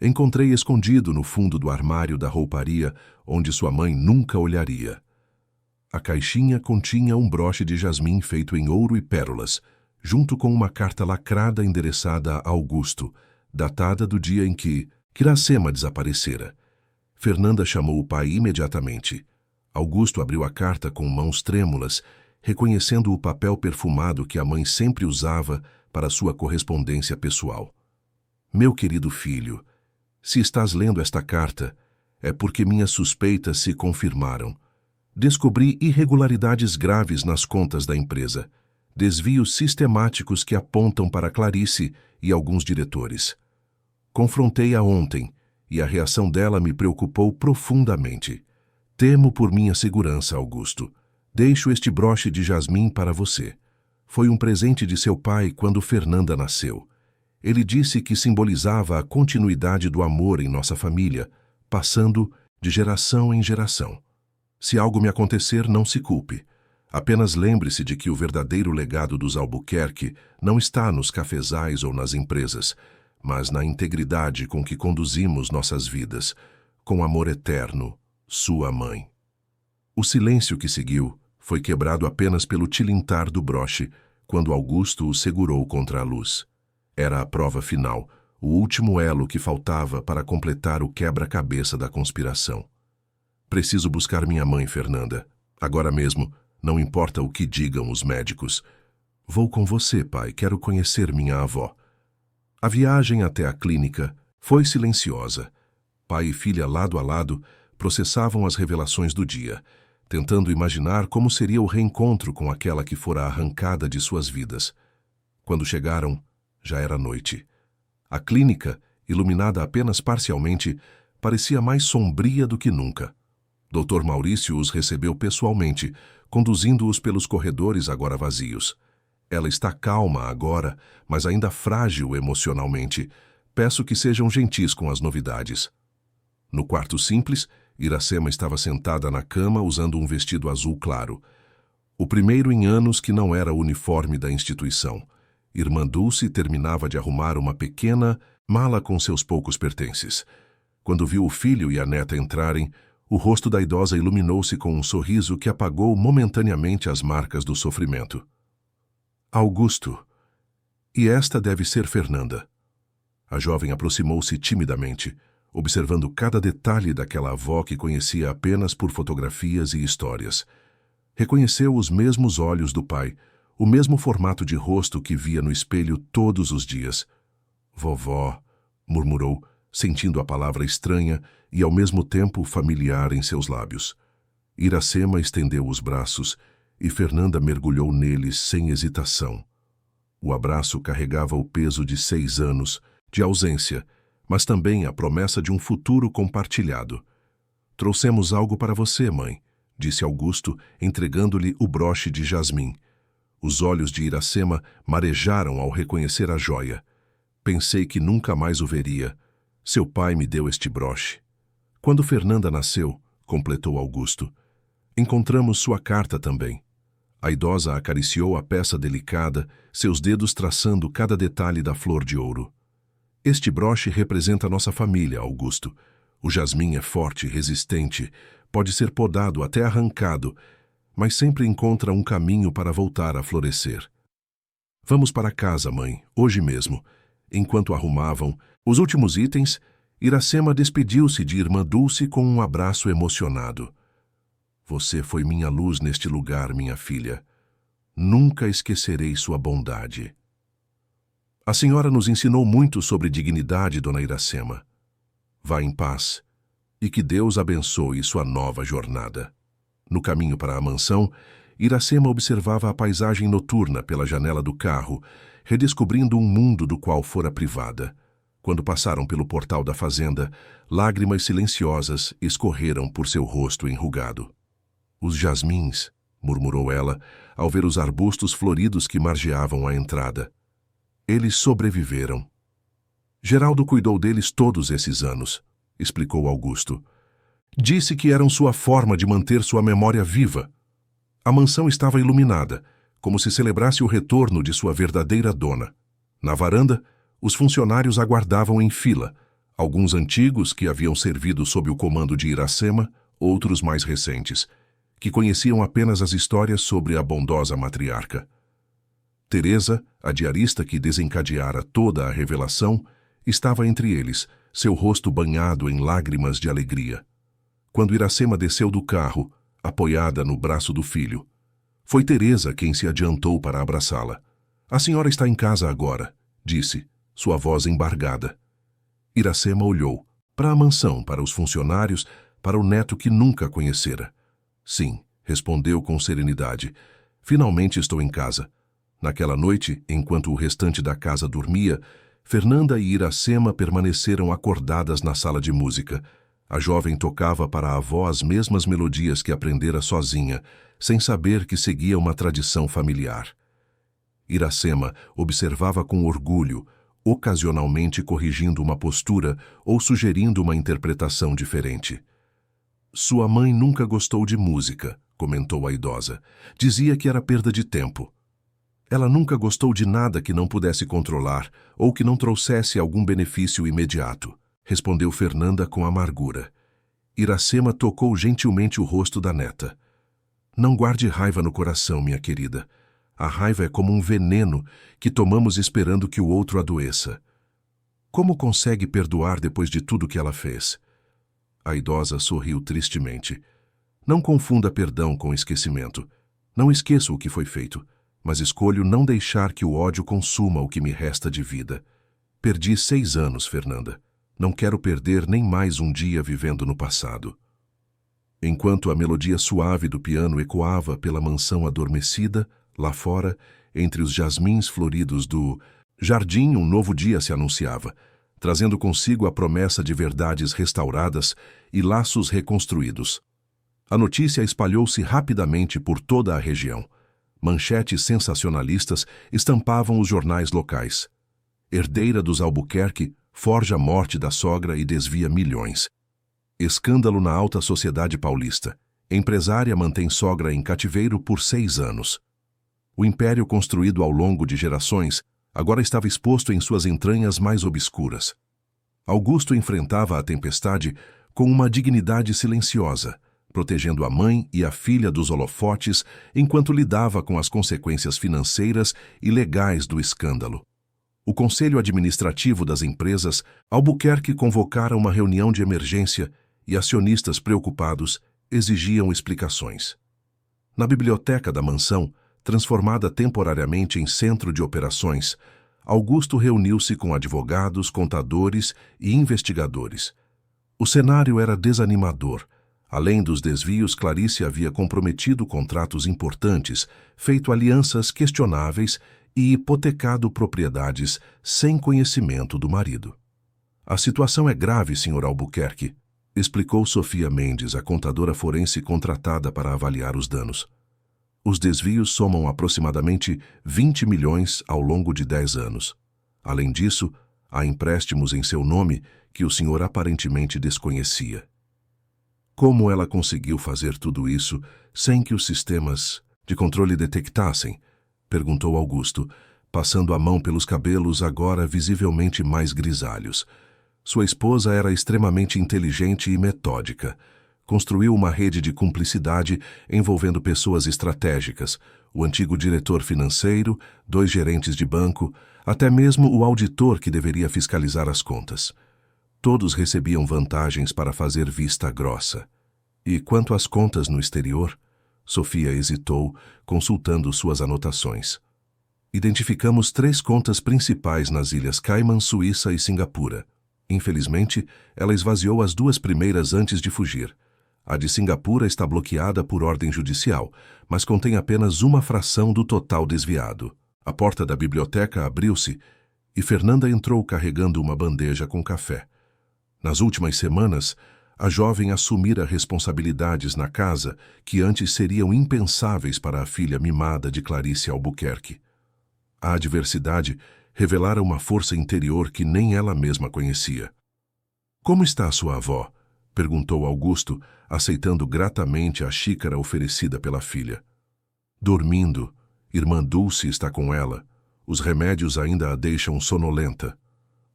Encontrei escondido no fundo do armário da rouparia, onde sua mãe nunca olharia. A caixinha continha um broche de jasmim feito em ouro e pérolas, junto com uma carta lacrada endereçada a Augusto, datada do dia em que Iracema desaparecera. Fernanda chamou o pai imediatamente. Augusto abriu a carta com mãos trêmulas, reconhecendo o papel perfumado que a mãe sempre usava para sua correspondência pessoal. Meu querido filho, se estás lendo esta carta, é porque minhas suspeitas se confirmaram. Descobri irregularidades graves nas contas da empresa, desvios sistemáticos que apontam para Clarice e alguns diretores. Confrontei-a ontem, e a reação dela me preocupou profundamente. Temo por minha segurança, Augusto. Deixo este broche de jasmim para você. Foi um presente de seu pai quando Fernanda nasceu. Ele disse que simbolizava a continuidade do amor em nossa família, passando de geração em geração. Se algo me acontecer, não se culpe. Apenas lembre-se de que o verdadeiro legado dos Albuquerque não está nos cafezais ou nas empresas, mas na integridade com que conduzimos nossas vidas, com amor eterno, sua mãe. O silêncio que seguiu foi quebrado apenas pelo tilintar do broche, quando Augusto o segurou contra a luz. Era a prova final, o último elo que faltava para completar o quebra-cabeça da conspiração. Preciso buscar minha mãe, Fernanda. Agora mesmo, não importa o que digam os médicos. Vou com você, pai, quero conhecer minha avó. A viagem até a clínica foi silenciosa. Pai e filha, lado a lado, processavam as revelações do dia, tentando imaginar como seria o reencontro com aquela que fora arrancada de suas vidas. Quando chegaram, já era noite. A clínica, iluminada apenas parcialmente, parecia mais sombria do que nunca. Dr. Maurício os recebeu pessoalmente, conduzindo-os pelos corredores agora vazios. Ela está calma agora, mas ainda frágil emocionalmente. Peço que sejam gentis com as novidades. No quarto simples, Iracema estava sentada na cama usando um vestido azul claro. O primeiro em anos que não era o uniforme da instituição. Irmã Dulce terminava de arrumar uma pequena mala com seus poucos pertences. Quando viu o filho e a neta entrarem, o rosto da idosa iluminou-se com um sorriso que apagou momentaneamente as marcas do sofrimento. Augusto. E esta deve ser Fernanda. A jovem aproximou-se timidamente, observando cada detalhe daquela avó que conhecia apenas por fotografias e histórias. Reconheceu os mesmos olhos do pai, o mesmo formato de rosto que via no espelho todos os dias. Vovó, murmurou, sentindo a palavra estranha e ao mesmo tempo familiar em seus lábios. Iracema estendeu os braços e Fernanda mergulhou neles sem hesitação. O abraço carregava o peso de 6 anos, de ausência, mas também a promessa de um futuro compartilhado. Trouxemos algo para você, mãe, disse Augusto, entregando-lhe o broche de jasmim. Os olhos de Iracema marejaram ao reconhecer a joia. Pensei que nunca mais o veria. Seu pai me deu este broche. Quando Fernanda nasceu, completou Augusto, encontramos sua carta também. A idosa acariciou a peça delicada, seus dedos traçando cada detalhe da flor de ouro. Este broche representa nossa família, Augusto. O jasmim é forte, resistente, pode ser podado, até arrancado, mas sempre encontra um caminho para voltar a florescer. Vamos para casa, mãe, hoje mesmo. Enquanto arrumavam os últimos itens, Iracema despediu-se de Irmã Dulce com um abraço emocionado. Você foi minha luz neste lugar, minha filha. Nunca esquecerei sua bondade. A senhora nos ensinou muito sobre dignidade, dona Iracema. Vá em paz e que Deus abençoe sua nova jornada. No caminho para a mansão, Iracema observava a paisagem noturna pela janela do carro, redescobrindo um mundo do qual fora privada. Quando passaram pelo portal da fazenda, lágrimas silenciosas escorreram por seu rosto enrugado. Os jasmins, murmurou ela, ao ver os arbustos floridos que margeavam a entrada. Eles sobreviveram. Geraldo cuidou deles todos esses anos, explicou Augusto. Disse que eram sua forma de manter sua memória viva. A mansão estava iluminada, como se celebrasse o retorno de sua verdadeira dona. Na varanda, os funcionários aguardavam em fila, alguns antigos que haviam servido sob o comando de Iracema, outros mais recentes, que conheciam apenas as histórias sobre a bondosa matriarca. Teresa, a diarista que desencadeara toda a revelação, estava entre eles, seu rosto banhado em lágrimas de alegria. Quando Iracema desceu do carro, apoiada no braço do filho, foi Teresa quem se adiantou para abraçá-la. A senhora está em casa agora, disse, sua voz embargada. Iracema olhou, para a mansão, para os funcionários, para o neto que nunca conhecera. Sim, respondeu com serenidade. Finalmente estou em casa. Naquela noite, enquanto o restante da casa dormia, Fernanda e Iracema permaneceram acordadas na sala de música. A jovem tocava para a avó as mesmas melodias que aprendera sozinha, sem saber que seguia uma tradição familiar. Iracema observava com orgulho, ocasionalmente corrigindo uma postura ou sugerindo uma interpretação diferente. Sua mãe nunca gostou de música, comentou a idosa. Dizia que era perda de tempo. Ela nunca gostou de nada que não pudesse controlar ou que não trouxesse algum benefício imediato, respondeu Fernanda com amargura. Iracema tocou gentilmente o rosto da neta. Não guarde raiva no coração, minha querida. A raiva é como um veneno que tomamos esperando que o outro adoeça. Como consegue perdoar depois de tudo que ela fez? A idosa sorriu tristemente. Não confunda perdão com esquecimento. Não esqueço o que foi feito, mas escolho não deixar que o ódio consuma o que me resta de vida. Perdi 6 anos, Fernanda. Não quero perder nem mais um dia vivendo no passado. Enquanto a melodia suave do piano ecoava pela mansão adormecida, lá fora, entre os jasmins floridos do jardim, um novo dia se anunciava, trazendo consigo a promessa de verdades restauradas e laços reconstruídos. A notícia espalhou-se rapidamente por toda a região. Manchetes sensacionalistas estampavam os jornais locais. Herdeira dos Albuquerque forja a morte da sogra e desvia milhões. Escândalo na alta sociedade paulista. Empresária mantém sogra em cativeiro por 6 anos. O império construído ao longo de gerações agora estava exposto em suas entranhas mais obscuras. Augusto enfrentava a tempestade com uma dignidade silenciosa, protegendo a mãe e a filha dos holofotes enquanto lidava com as consequências financeiras e legais do escândalo. O Conselho Administrativo das Empresas Albuquerque convocara uma reunião de emergência e acionistas preocupados exigiam explicações. Na biblioteca da mansão, transformada temporariamente em centro de operações, Augusto reuniu-se com advogados, contadores e investigadores. O cenário era desanimador. Além dos desvios, Clarice havia comprometido contratos importantes, feito alianças questionáveis e hipotecado propriedades sem conhecimento do marido. A situação é grave, Sr. Albuquerque, explicou Sofia Mendes, a contadora forense contratada para avaliar os danos. Os desvios somam aproximadamente 20 milhões ao longo de 10 anos. Além disso, há empréstimos em seu nome que o senhor aparentemente desconhecia. Como ela conseguiu fazer tudo isso sem que os sistemas de controle detectassem? Perguntou Augusto, passando a mão pelos cabelos agora visivelmente mais grisalhos. Sua esposa era extremamente inteligente e metódica. Construiu uma rede de cumplicidade envolvendo pessoas estratégicas, o antigo diretor financeiro, 2 gerentes de banco, até mesmo o auditor que deveria fiscalizar as contas. Todos recebiam vantagens para fazer vista grossa. E quanto às contas no exterior? Sofia hesitou, consultando suas anotações. Identificamos 3 contas principais nas Ilhas Cayman, Suíça e Singapura. Infelizmente, ela esvaziou as 2 primeiras antes de fugir. A de Singapura está bloqueada por ordem judicial, mas contém apenas uma fração do total desviado. A porta da biblioteca abriu-se e Fernanda entrou carregando uma bandeja com café. Nas últimas semanas, a jovem assumira responsabilidades na casa que antes seriam impensáveis para a filha mimada de Clarice Albuquerque. A adversidade revelara uma força interior que nem ela mesma conhecia. "Como está sua avó?" perguntou Augusto, aceitando gratamente a xícara oferecida pela filha. "Dormindo. Irmã Dulce está com ela. Os remédios ainda a deixam sonolenta."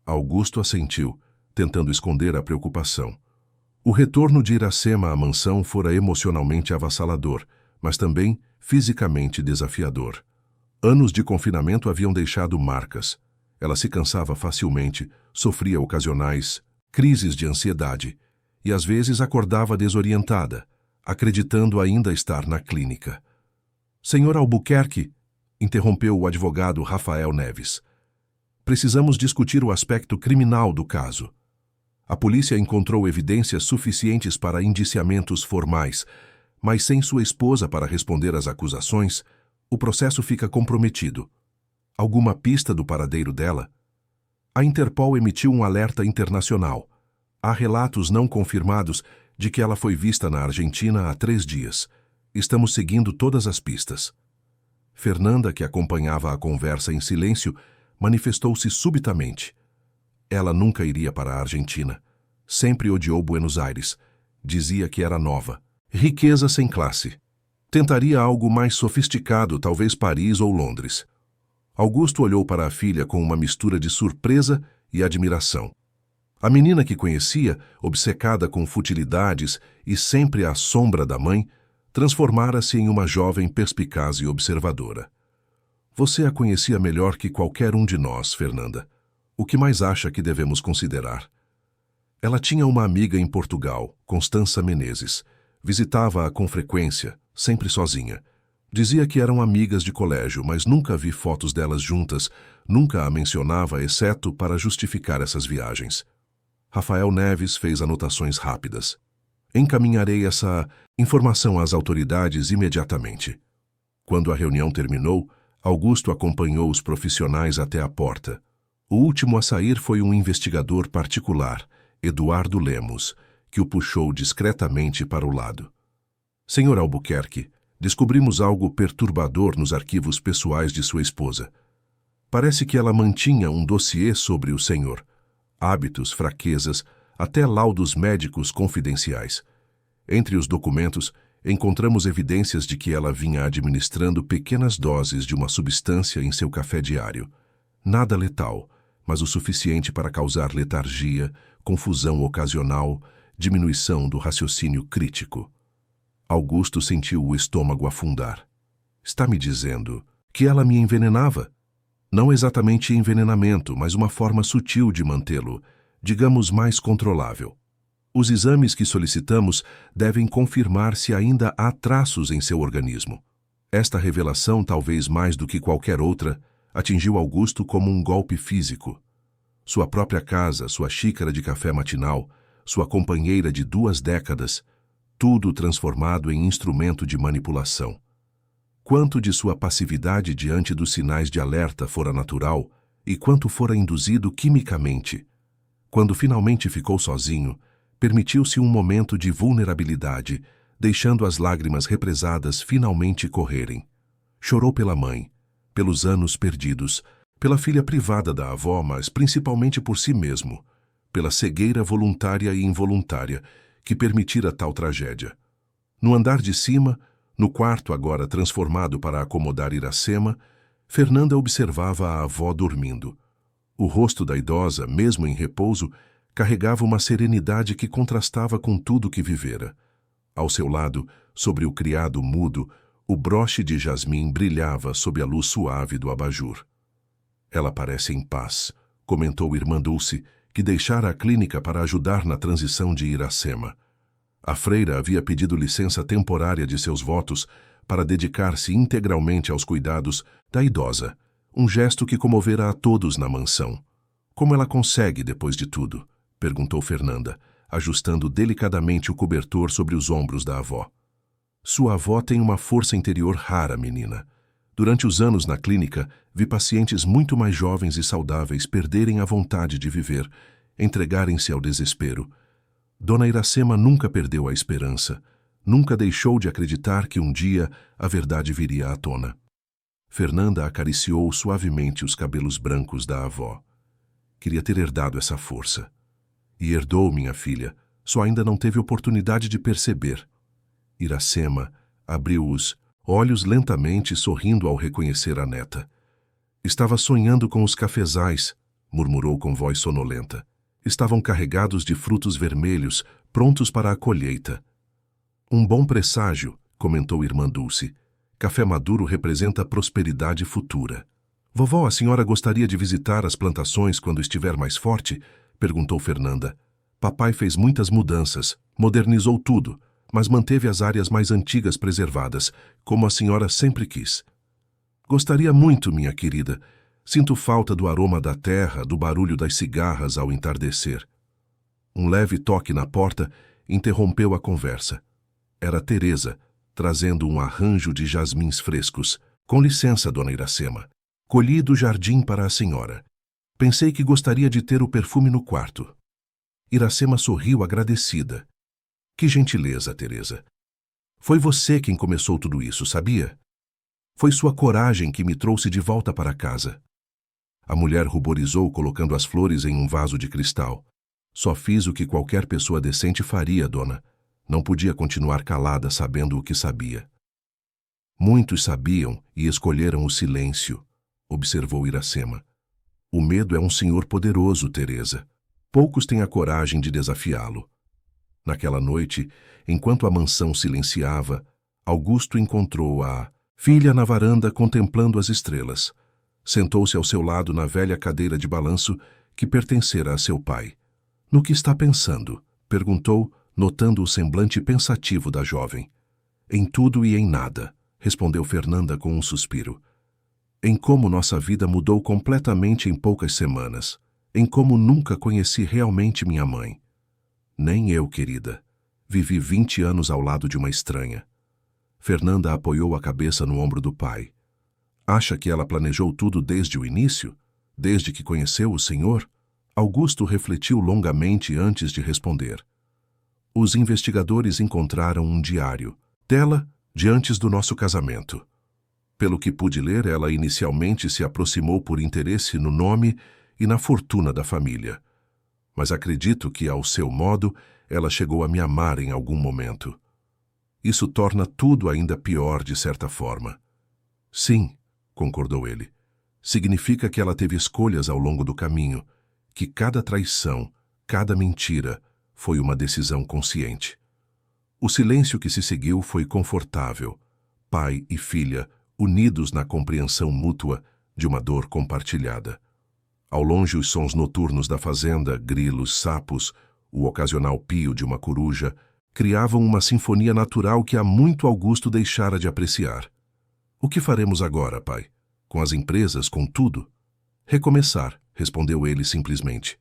Augusto assentiu, tentando esconder a preocupação. O retorno de Iracema à mansão fora emocionalmente avassalador, mas também fisicamente desafiador. Anos de confinamento haviam deixado marcas. Ela se cansava facilmente, sofria ocasionais crises de ansiedade e às vezes acordava desorientada, acreditando ainda estar na clínica. "Senhor Albuquerque", interrompeu o advogado Rafael Neves. "Precisamos discutir o aspecto criminal do caso. A polícia encontrou evidências suficientes para indiciamentos formais, mas sem sua esposa para responder às acusações, o processo fica comprometido. Alguma pista do paradeiro dela?" A Interpol emitiu um alerta internacional. Há relatos não confirmados de que ela foi vista na Argentina há 3 dias. Estamos seguindo todas as pistas. Fernanda, que acompanhava a conversa em silêncio, manifestou-se subitamente. Ela nunca iria para a Argentina. Sempre odiou Buenos Aires. Dizia que era nova. Riqueza sem classe. Tentaria algo mais sofisticado, talvez Paris ou Londres. Augusto olhou para a filha com uma mistura de surpresa e admiração. A menina que conhecia, obcecada com futilidades e sempre à sombra da mãe, transformara-se em uma jovem perspicaz e observadora. "Você a conhecia melhor que qualquer um de nós, Fernanda. O que mais acha que devemos considerar?" Ela tinha uma amiga em Portugal, Constança Menezes. Visitava-a com frequência, sempre sozinha. Dizia que eram amigas de colégio, mas nunca vi fotos delas juntas, nunca a mencionava, exceto para justificar essas viagens. Rafael Neves fez anotações rápidas. "Encaminharei essa informação às autoridades imediatamente." Quando a reunião terminou, Augusto acompanhou os profissionais até a porta. O último a sair foi um investigador particular, Eduardo Lemos, que o puxou discretamente para o lado. "Senhor Albuquerque, descobrimos algo perturbador nos arquivos pessoais de sua esposa. Parece que ela mantinha um dossiê sobre o senhor. Hábitos, fraquezas, até laudos médicos confidenciais. Entre os documentos, encontramos evidências de que ela vinha administrando pequenas doses de uma substância em seu café diário. Nada letal, mas o suficiente para causar letargia, confusão ocasional, diminuição do raciocínio crítico." Augusto sentiu o estômago afundar. "Está me dizendo que ela me envenenava?" "Não exatamente envenenamento, mas uma forma sutil de mantê-lo, digamos, mais controlável. Os exames que solicitamos devem confirmar se ainda há traços em seu organismo." Esta revelação, talvez mais do que qualquer outra, atingiu Augusto como um golpe físico. Sua própria casa, sua xícara de café matinal, sua companheira de 2 décadas, tudo transformado em instrumento de manipulação. Quanto de sua passividade diante dos sinais de alerta fora natural e quanto fora induzido quimicamente. Quando finalmente ficou sozinho, permitiu-se um momento de vulnerabilidade, deixando as lágrimas represadas finalmente correrem. Chorou pela mãe, pelos anos perdidos, pela filha privada da avó, mas principalmente por si mesmo, pela cegueira voluntária e involuntária que permitira tal tragédia. No andar de cima, no quarto agora transformado para acomodar Iracema, Fernanda observava a avó dormindo. O rosto da idosa, mesmo em repouso, carregava uma serenidade que contrastava com tudo que vivera. Ao seu lado, sobre o criado mudo, o broche de jasmim brilhava sob a luz suave do abajur. "Ela parece em paz", comentou Irmã Dulce, que deixara a clínica para ajudar na transição de Iracema. A freira havia pedido licença temporária de seus votos para dedicar-se integralmente aos cuidados da idosa, um gesto que comovera a todos na mansão. "Como ela consegue, depois de tudo?", perguntou Fernanda, ajustando delicadamente o cobertor sobre os ombros da avó. Sua avó tem uma força interior rara, menina. Durante os anos na clínica, vi pacientes muito mais jovens e saudáveis perderem a vontade de viver, entregarem-se ao desespero. Dona Iracema nunca perdeu a esperança, nunca deixou de acreditar que um dia a verdade viria à tona. Fernanda acariciou suavemente os cabelos brancos da avó. Queria ter herdado essa força. E herdou, minha filha, só ainda não teve oportunidade de perceber. Iracema abriu os olhos lentamente, sorrindo ao reconhecer a neta. Estava sonhando com os cafezais, murmurou com voz sonolenta. Estavam carregados de frutos vermelhos, prontos para a colheita. Um bom presságio, comentou irmã Dulce. Café maduro representa prosperidade futura. Vovó, a senhora gostaria de visitar as plantações quando estiver mais forte? Perguntou Fernanda. Papai fez muitas mudanças, modernizou tudo, mas manteve as áreas mais antigas preservadas, como a senhora sempre quis. Gostaria muito, minha querida. Sinto falta do aroma da terra, do barulho das cigarras ao entardecer. Um leve toque na porta interrompeu a conversa. Era Teresa, trazendo um arranjo de jasmins frescos. Com licença, dona Iracema. Colhi do jardim para a senhora. Pensei que gostaria de ter o perfume no quarto. Iracema sorriu agradecida. Que gentileza, Teresa. Foi você quem começou tudo isso, sabia? Foi sua coragem que me trouxe de volta para casa. A mulher ruborizou, colocando as flores em um vaso de cristal. Só fiz o que qualquer pessoa decente faria, dona. Não podia continuar calada sabendo o que sabia. Muitos sabiam e escolheram o silêncio, observou Iracema. O medo é um senhor poderoso, Teresa. Poucos têm a coragem de desafiá-lo. Naquela noite, enquanto a mansão silenciava, Augusto encontrou a filha na varanda contemplando as estrelas. Sentou-se ao seu lado na velha cadeira de balanço que pertencera a seu pai. No que está pensando? Perguntou, notando o semblante pensativo da jovem. Em tudo e em nada, respondeu Fernanda com um suspiro. Em como nossa vida mudou completamente em poucas semanas. Em como nunca conheci realmente minha mãe. Nem eu, querida. Vivi 20 anos ao lado de uma estranha. Fernanda apoiou a cabeça no ombro do pai. Acha que ela planejou tudo desde o início? Desde que conheceu o senhor? Augusto refletiu longamente antes de responder. Os investigadores encontraram um diário dela de antes do nosso casamento. Pelo que pude ler, ela inicialmente se aproximou por interesse no nome e na fortuna da família. Mas acredito que, ao seu modo, ela chegou a me amar em algum momento. Isso torna tudo ainda pior de certa forma. Sim, concordou ele. Significa que ela teve escolhas ao longo do caminho, que cada traição, cada mentira, foi uma decisão consciente. O silêncio que se seguiu foi confortável. Pai e filha, unidos na compreensão mútua de uma dor compartilhada. Ao longe, os sons noturnos da fazenda, grilos, sapos, o ocasional pio de uma coruja, criavam uma sinfonia natural que há muito Augusto deixara de apreciar. O que faremos agora, pai? Com as empresas, com tudo? Recomeçar, respondeu ele simplesmente.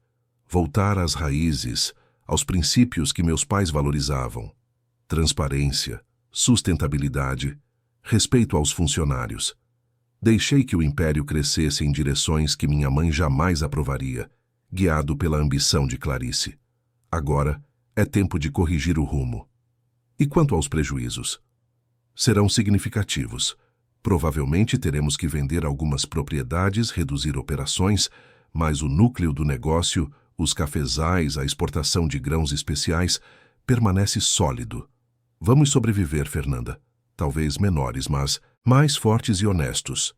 Voltar às raízes, aos princípios que meus pais valorizavam. Transparência, sustentabilidade, respeito aos funcionários. Deixei que o império crescesse em direções que minha mãe jamais aprovaria, guiado pela ambição de Clarice. Agora é tempo de corrigir o rumo. E quanto aos prejuízos? Serão significativos. Provavelmente teremos que vender algumas propriedades, reduzir operações, mas o núcleo do negócio, os cafezais, a exportação de grãos especiais, permanece sólido. Vamos sobreviver, Fernanda. Talvez menores, mas mais fortes e honestos.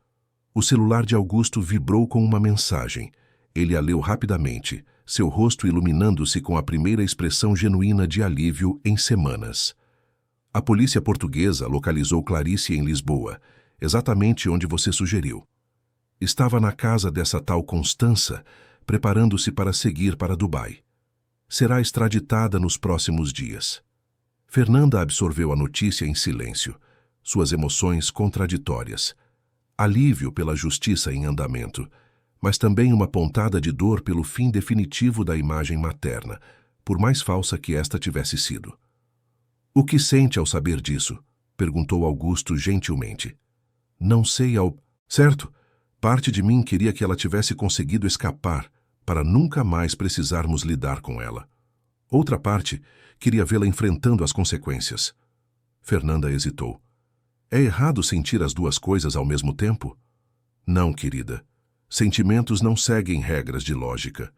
O celular de Augusto vibrou com uma mensagem. Ele a leu rapidamente, seu rosto iluminando-se com a primeira expressão genuína de alívio em semanas. A polícia portuguesa localizou Clarice em Lisboa, exatamente onde você sugeriu. Estava na casa dessa tal Constança, preparando-se para seguir para Dubai. Será extraditada nos próximos dias. Fernanda absorveu a notícia em silêncio, suas emoções contraditórias. Alívio pela justiça em andamento, mas também uma pontada de dor pelo fim definitivo da imagem materna, por mais falsa que esta tivesse sido. "O que sente ao saber disso?" perguntou Augusto gentilmente. "Não sei ao... Certo, parte de mim queria que ela tivesse conseguido escapar para nunca mais precisarmos lidar com ela. Outra parte queria vê-la enfrentando as consequências." Fernanda hesitou. "É errado sentir as duas coisas ao mesmo tempo?" "Não, querida. Sentimentos não seguem regras de lógica,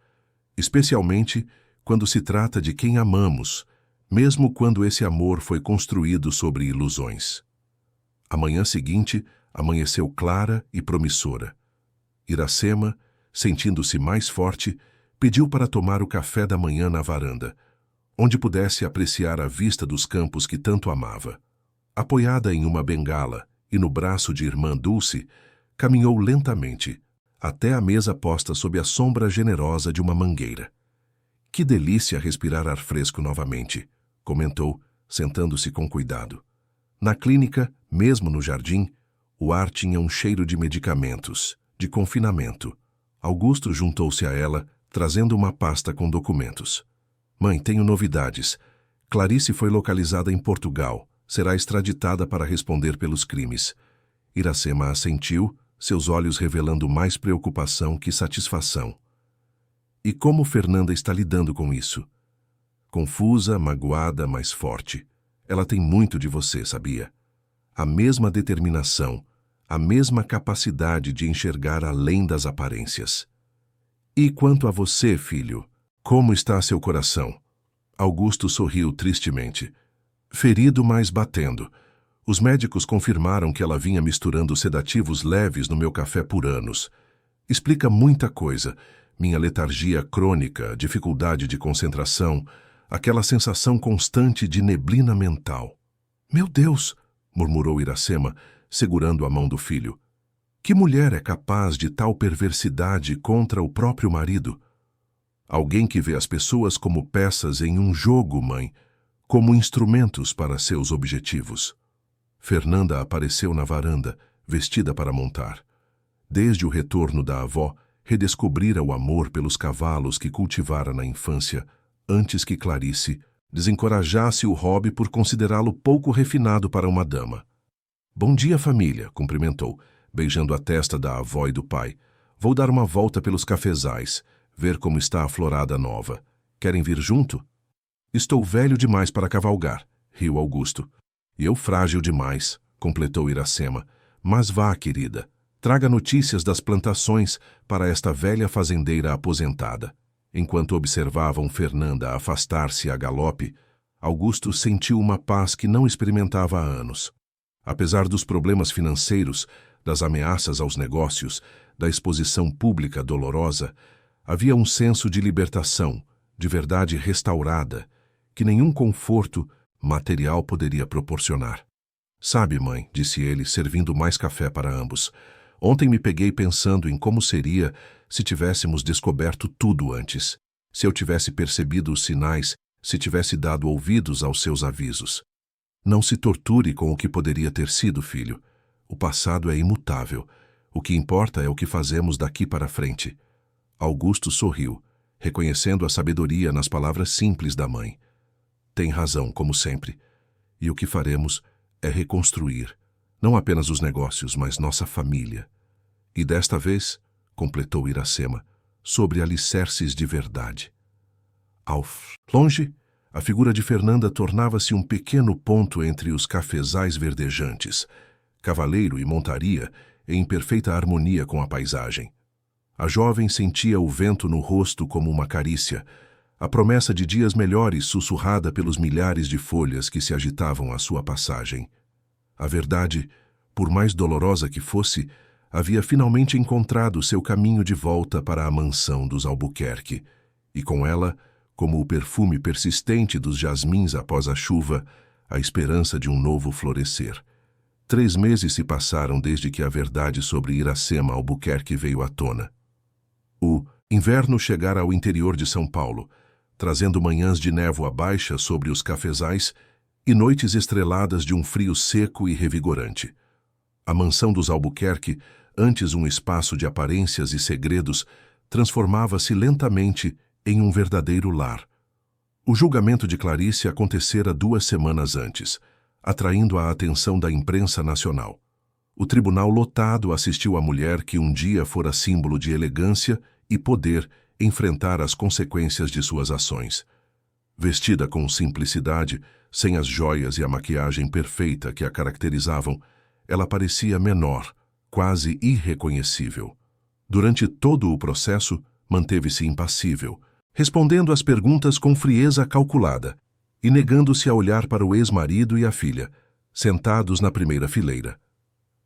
especialmente quando se trata de quem amamos, mesmo quando esse amor foi construído sobre ilusões." A manhã seguinte amanheceu clara e promissora. Iracema, sentindo-se mais forte, pediu para tomar o café da manhã na varanda, onde pudesse apreciar a vista dos campos que tanto amava. Apoiada em uma bengala e no braço de irmã Dulce, caminhou lentamente até a mesa posta sob a sombra generosa de uma mangueira. "Que delícia respirar ar fresco novamente", comentou, sentando-se com cuidado. Na clínica, mesmo no jardim, o ar tinha um cheiro de medicamentos, de confinamento. Augusto juntou-se a ela, trazendo uma pasta com documentos. "Mãe, tenho novidades. Clarice foi localizada em Portugal. Será extraditada para responder pelos crimes." Iracema assentiu, seus olhos revelando mais preocupação que satisfação. "E como Fernanda está lidando com isso?" "Confusa, magoada, mas forte. Ela tem muito de você, sabia? A mesma determinação, a mesma capacidade de enxergar além das aparências." "E quanto a você, filho, como está seu coração?" Augusto sorriu tristemente. "Ferido, mas batendo. Os médicos confirmaram que ela vinha misturando sedativos leves no meu café por anos. Explica muita coisa. Minha letargia crônica, dificuldade de concentração, aquela sensação constante de neblina mental." "Meu Deus!" murmurou Iracema, segurando a mão do filho. "Que mulher é capaz de tal perversidade contra o próprio marido?" "Alguém que vê as pessoas como peças em um jogo, mãe, como instrumentos para seus objetivos." Fernanda apareceu na varanda, vestida para montar. Desde o retorno da avó, redescobrira o amor pelos cavalos que cultivara na infância, antes que Clarice desencorajasse o hobby por considerá-lo pouco refinado para uma dama. "Bom dia, família", cumprimentou, beijando a testa da avó e do pai. "Vou dar uma volta pelos cafezais, ver como está a florada nova. Querem vir junto?" "Estou velho demais para cavalgar", riu Augusto. "E eu frágil demais", completou Iracema. "Mas vá, querida, traga notícias das plantações para esta velha fazendeira aposentada." Enquanto observavam Fernanda afastar-se a galope, Augusto sentiu uma paz que não experimentava há anos. Apesar dos problemas financeiros, das ameaças aos negócios, da exposição pública dolorosa, havia um senso de libertação, de verdade restaurada, que nenhum conforto material poderia proporcionar. "Sabe, mãe", disse ele, servindo mais café para ambos, "ontem me peguei pensando em como seria se tivéssemos descoberto tudo antes, se eu tivesse percebido os sinais, se tivesse dado ouvidos aos seus avisos. Não se torture com o que poderia ter sido, filho. O passado é imutável. O que importa é o que fazemos daqui para frente." Augusto sorriu, reconhecendo a sabedoria nas palavras simples da mãe. "Tem razão, como sempre. E o que faremos é reconstruir, não apenas os negócios, mas nossa família. E desta vez", completou Iracema, "sobre alicerces de verdade." Ao longe, a figura de Fernanda tornava-se um pequeno ponto entre os cafezais verdejantes, cavaleiro e montaria em perfeita harmonia com a paisagem. A jovem sentia o vento no rosto como uma carícia, a promessa de dias melhores sussurrada pelos milhares de folhas que se agitavam à sua passagem. A verdade, por mais dolorosa que fosse, havia finalmente encontrado seu caminho de volta para a mansão dos Albuquerque, e com ela, como o perfume persistente dos jasmins após a chuva, a esperança de um novo florescer. 3 meses se passaram desde que a verdade sobre Iracema Albuquerque veio à tona. O inverno chegara ao interior de São Paulo, trazendo manhãs de névoa baixa sobre os cafezais e noites estreladas de um frio seco e revigorante. A mansão dos Albuquerque, antes um espaço de aparências e segredos, transformava-se lentamente em um verdadeiro lar. O julgamento de Clarice acontecera 2 semanas antes, atraindo a atenção da imprensa nacional. O tribunal lotado assistiu a mulher que um dia fora símbolo de elegância e poder enfrentar as consequências de suas ações. Vestida com simplicidade, sem as joias e a maquiagem perfeita que a caracterizavam, ela parecia menor, quase irreconhecível. Durante todo o processo, manteve-se impassível, respondendo às perguntas com frieza calculada e negando-se a olhar para o ex-marido e a filha, sentados na primeira fileira.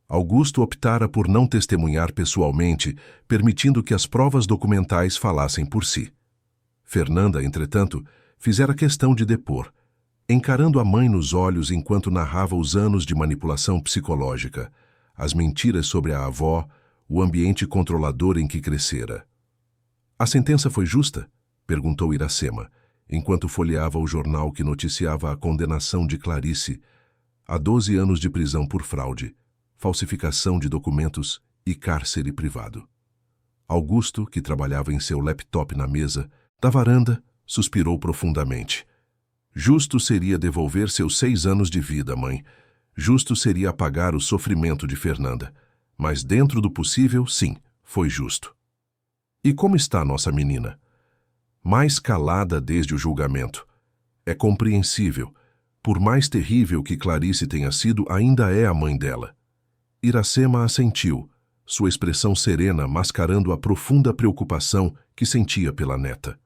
Augusto optara por não testemunhar pessoalmente, permitindo que as provas documentais falassem por si. Fernanda, entretanto, fizera questão de depor, encarando a mãe nos olhos enquanto narrava os anos de manipulação psicológica, as mentiras sobre a avó, o ambiente controlador em que crescera. A sentença foi justa? Perguntou Iracema, enquanto folheava o jornal que noticiava a condenação de Clarice a 12 anos de prisão por fraude, falsificação de documentos e cárcere privado. Augusto, que trabalhava em seu laptop na mesa da varanda, suspirou profundamente. Justo seria devolver seus 6 anos de vida, mãe. Justo seria apagar o sofrimento de Fernanda. Mas dentro do possível, sim, foi justo. E como está nossa menina? Mais calada desde o julgamento. É compreensível. Por mais terrível que Clarice tenha sido, ainda é a mãe dela. Iracema assentiu, sua expressão serena mascarando a profunda preocupação que sentia pela neta.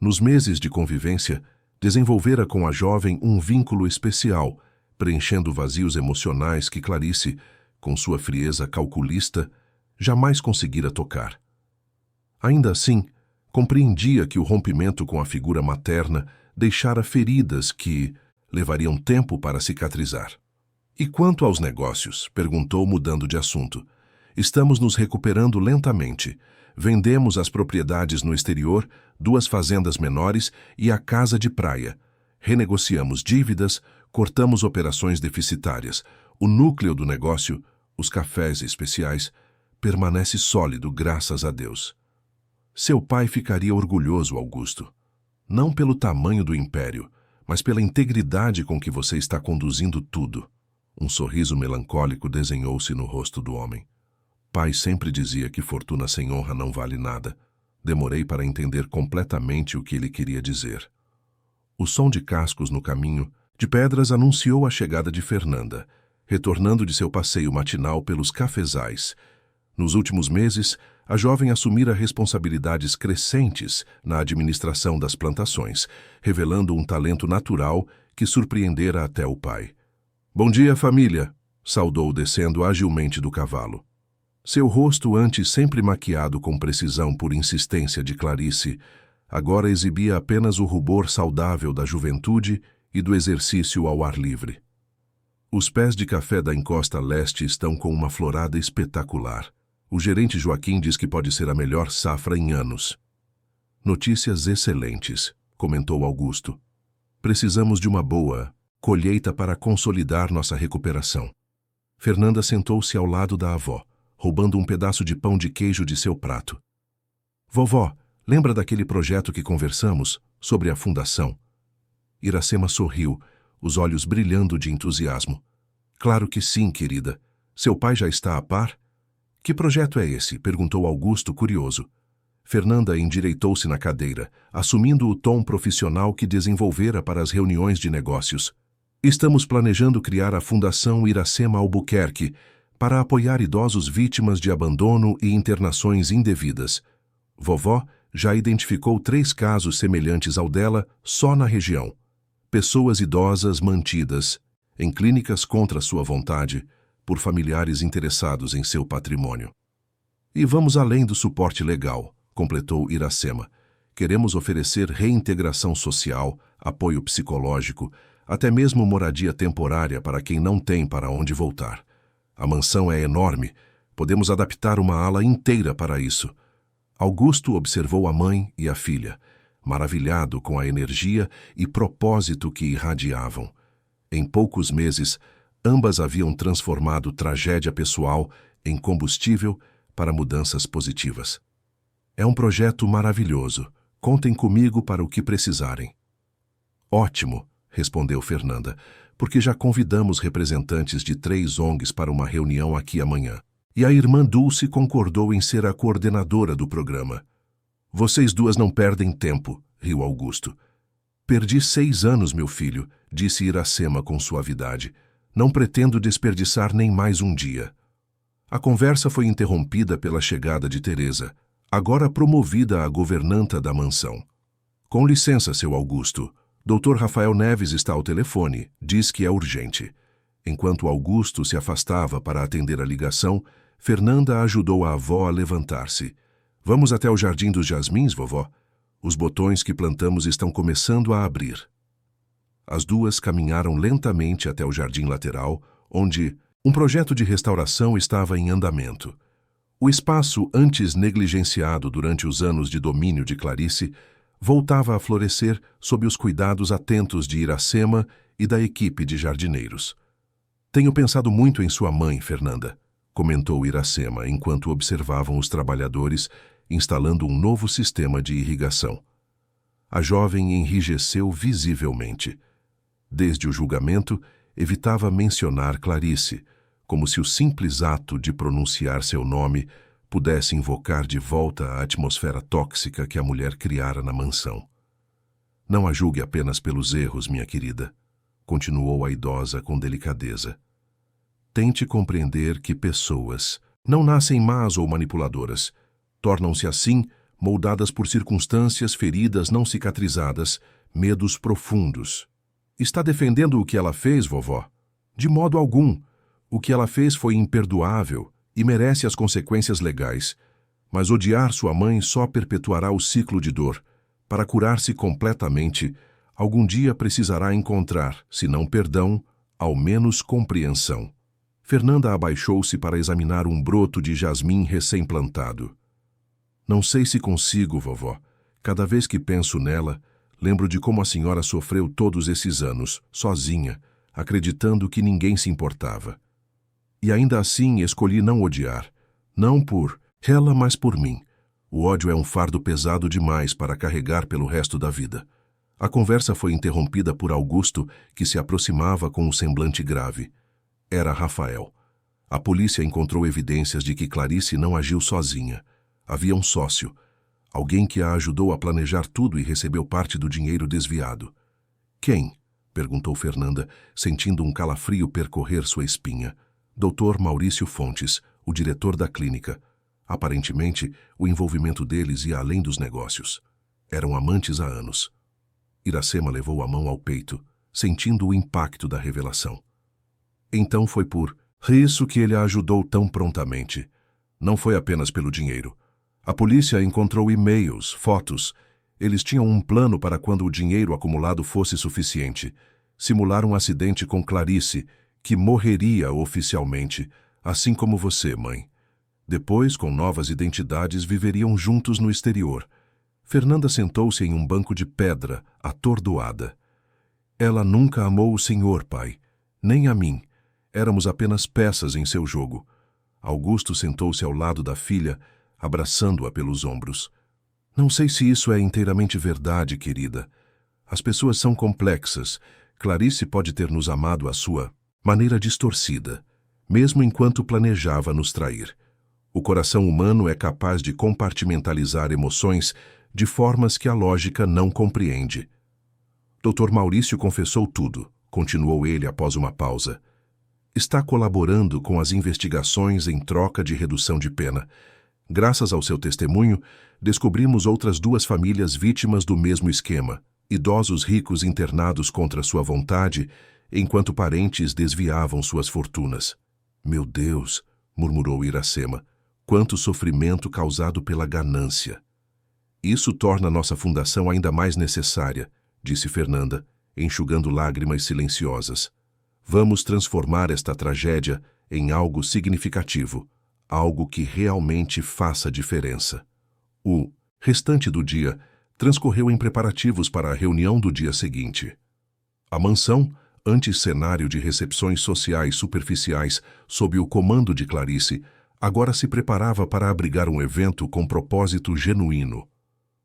Nos meses de convivência, desenvolvera com a jovem um vínculo especial, preenchendo vazios emocionais que Clarice, com sua frieza calculista, jamais conseguira tocar. Ainda assim, compreendia que o rompimento com a figura materna deixara feridas que levariam tempo para cicatrizar. E quanto aos negócios? Perguntou, mudando de assunto. Estamos nos recuperando lentamente. Vendemos as propriedades no exterior, 2 fazendas menores e a casa de praia. Renegociamos dívidas, cortamos operações deficitárias. O núcleo do negócio, os cafés especiais, permanece sólido, graças a Deus. Seu pai ficaria orgulhoso, Augusto. Não pelo tamanho do império, mas pela integridade com que você está conduzindo tudo. Um sorriso melancólico desenhou-se no rosto do homem. Pai sempre dizia que fortuna sem honra não vale nada. Demorei para entender completamente o que ele queria dizer. O som de cascos no caminho de pedras anunciou a chegada de Fernanda, retornando de seu passeio matinal pelos cafezais. Nos últimos meses, a jovem assumira responsabilidades crescentes na administração das plantações, revelando um talento natural que surpreendera até o pai. "Bom dia, família", saudou descendo agilmente do cavalo. Seu rosto, antes sempre maquiado com precisão por insistência de Clarice, agora exibia apenas o rubor saudável da juventude e do exercício ao ar livre. Os pés de café da encosta leste estão com uma florada espetacular. O gerente Joaquim diz que pode ser a melhor safra em anos. Notícias excelentes, comentou Augusto. Precisamos de uma boa colheita para consolidar nossa recuperação. Fernanda sentou-se ao lado da avó, roubando um pedaço de pão de queijo de seu prato. Vovó, lembra daquele projeto que conversamos sobre a fundação? Iracema sorriu, os olhos brilhando de entusiasmo. Claro que sim, querida. Seu pai já está a par? Que projeto é esse? Perguntou Augusto, curioso. Fernanda endireitou-se na cadeira, assumindo o tom profissional que desenvolvera para as reuniões de negócios. Estamos planejando criar a Fundação Iracema Albuquerque para apoiar idosos vítimas de abandono e internações indevidas. Vovó já identificou 3 casos semelhantes ao dela só na região. Pessoas idosas mantidas em clínicas contra sua vontade por familiares interessados em seu patrimônio. E vamos além do suporte legal, completou Iracema. Queremos oferecer reintegração social, apoio psicológico, até mesmo moradia temporária para quem não tem para onde voltar. A mansão é enorme, podemos adaptar uma ala inteira para isso. Augusto observou a mãe e a filha, maravilhado com a energia e propósito que irradiavam. Em poucos meses, ambas haviam transformado tragédia pessoal em combustível para mudanças positivas. É um projeto maravilhoso. Contem comigo para o que precisarem. Ótimo, respondeu Fernanda, porque já convidamos representantes de 3 ONGs para uma reunião aqui amanhã. E a irmã Dulce concordou em ser a coordenadora do programa. Vocês duas não perdem tempo, riu Augusto. Perdi 6 anos, meu filho, disse Iracema com suavidade. Não pretendo desperdiçar nem mais um dia. A conversa foi interrompida pela chegada de Teresa, agora promovida a governanta da mansão. Com licença, seu Augusto. Dr. Rafael Neves está ao telefone, diz que é urgente. Enquanto Augusto se afastava para atender a ligação, Fernanda ajudou a avó a levantar-se. Vamos até o Jardim dos Jasmins, vovó? Os botões que plantamos estão começando a abrir. As duas caminharam lentamente até o jardim lateral, onde um projeto de restauração estava em andamento. O espaço, antes negligenciado durante os anos de domínio de Clarice, voltava a florescer sob os cuidados atentos de Iracema e da equipe de jardineiros. Tenho pensado muito em sua mãe, Fernanda, comentou Iracema enquanto observavam os trabalhadores instalando um novo sistema de irrigação. A jovem enrijeceu visivelmente. Desde o julgamento, evitava mencionar Clarice, como se o simples ato de pronunciar seu nome pudesse invocar de volta a atmosfera tóxica que a mulher criara na mansão. Não a julgue apenas pelos erros, minha querida, continuou a idosa com delicadeza. Tente compreender que pessoas não nascem más ou manipuladoras. Tornam-se assim, moldadas por circunstâncias, feridas não cicatrizadas, medos profundos. Está defendendo o que ela fez, vovó? De modo algum. O que ela fez foi imperdoável e merece as consequências legais. Mas odiar sua mãe só perpetuará o ciclo de dor. Para curar-se completamente, algum dia precisará encontrar, se não perdão, ao menos compreensão. Fernanda abaixou-se para examinar um broto de jasmim recém-plantado. Não sei se consigo, vovó. Cada vez que penso nela, lembro de como a senhora sofreu todos esses anos, sozinha, acreditando que ninguém se importava. E ainda assim escolhi não odiar. Não por ela, mas por mim. O ódio é um fardo pesado demais para carregar pelo resto da vida. A conversa foi interrompida por Augusto, que se aproximava com um semblante grave. Era Rafael. A polícia encontrou evidências de que Clarice não agiu sozinha. Havia um sócio, alguém que a ajudou a planejar tudo e recebeu parte do dinheiro desviado. Quem? Perguntou Fernanda, sentindo um calafrio percorrer sua espinha. Dr. Maurício Fontes, o diretor da clínica. Aparentemente, o envolvimento deles ia além dos negócios. Eram amantes há anos. Iracema levou a mão ao peito, sentindo o impacto da revelação. Então foi por isso que ele a ajudou tão prontamente. Não foi apenas pelo dinheiro. A polícia encontrou e-mails, fotos. Eles tinham um plano para quando o dinheiro acumulado fosse suficiente. Simular um acidente com Clarice, que morreria oficialmente, assim como você, mãe. Depois, com novas identidades, viveriam juntos no exterior. Fernanda sentou-se em um banco de pedra, atordoada. Ela nunca amou o senhor, pai, nem a mim. Éramos apenas peças em seu jogo. Augusto sentou-se ao lado da filha, abraçando-a pelos ombros. Não sei se isso é inteiramente verdade, querida. As pessoas são complexas. Clarice pode ter nos amado à sua maneira distorcida, mesmo enquanto planejava nos trair. O coração humano é capaz de compartimentalizar emoções de formas que a lógica não compreende. Dr. Maurício confessou tudo, continuou ele após uma pausa. Está colaborando com as investigações em troca de redução de pena. Graças ao seu testemunho, descobrimos outras 2 famílias vítimas do mesmo esquema, idosos ricos internados contra sua vontade, enquanto parentes desviavam suas fortunas. Meu Deus, murmurou Iracema, quanto sofrimento causado pela ganância. Isso torna nossa fundação ainda mais necessária, disse Fernanda, enxugando lágrimas silenciosas. Vamos transformar esta tragédia em algo significativo, algo que realmente faça diferença. O restante do dia transcorreu em preparativos para a reunião do dia seguinte. A mansão, antes cenário de recepções sociais superficiais sob o comando de Clarice, agora se preparava para abrigar um evento com propósito genuíno.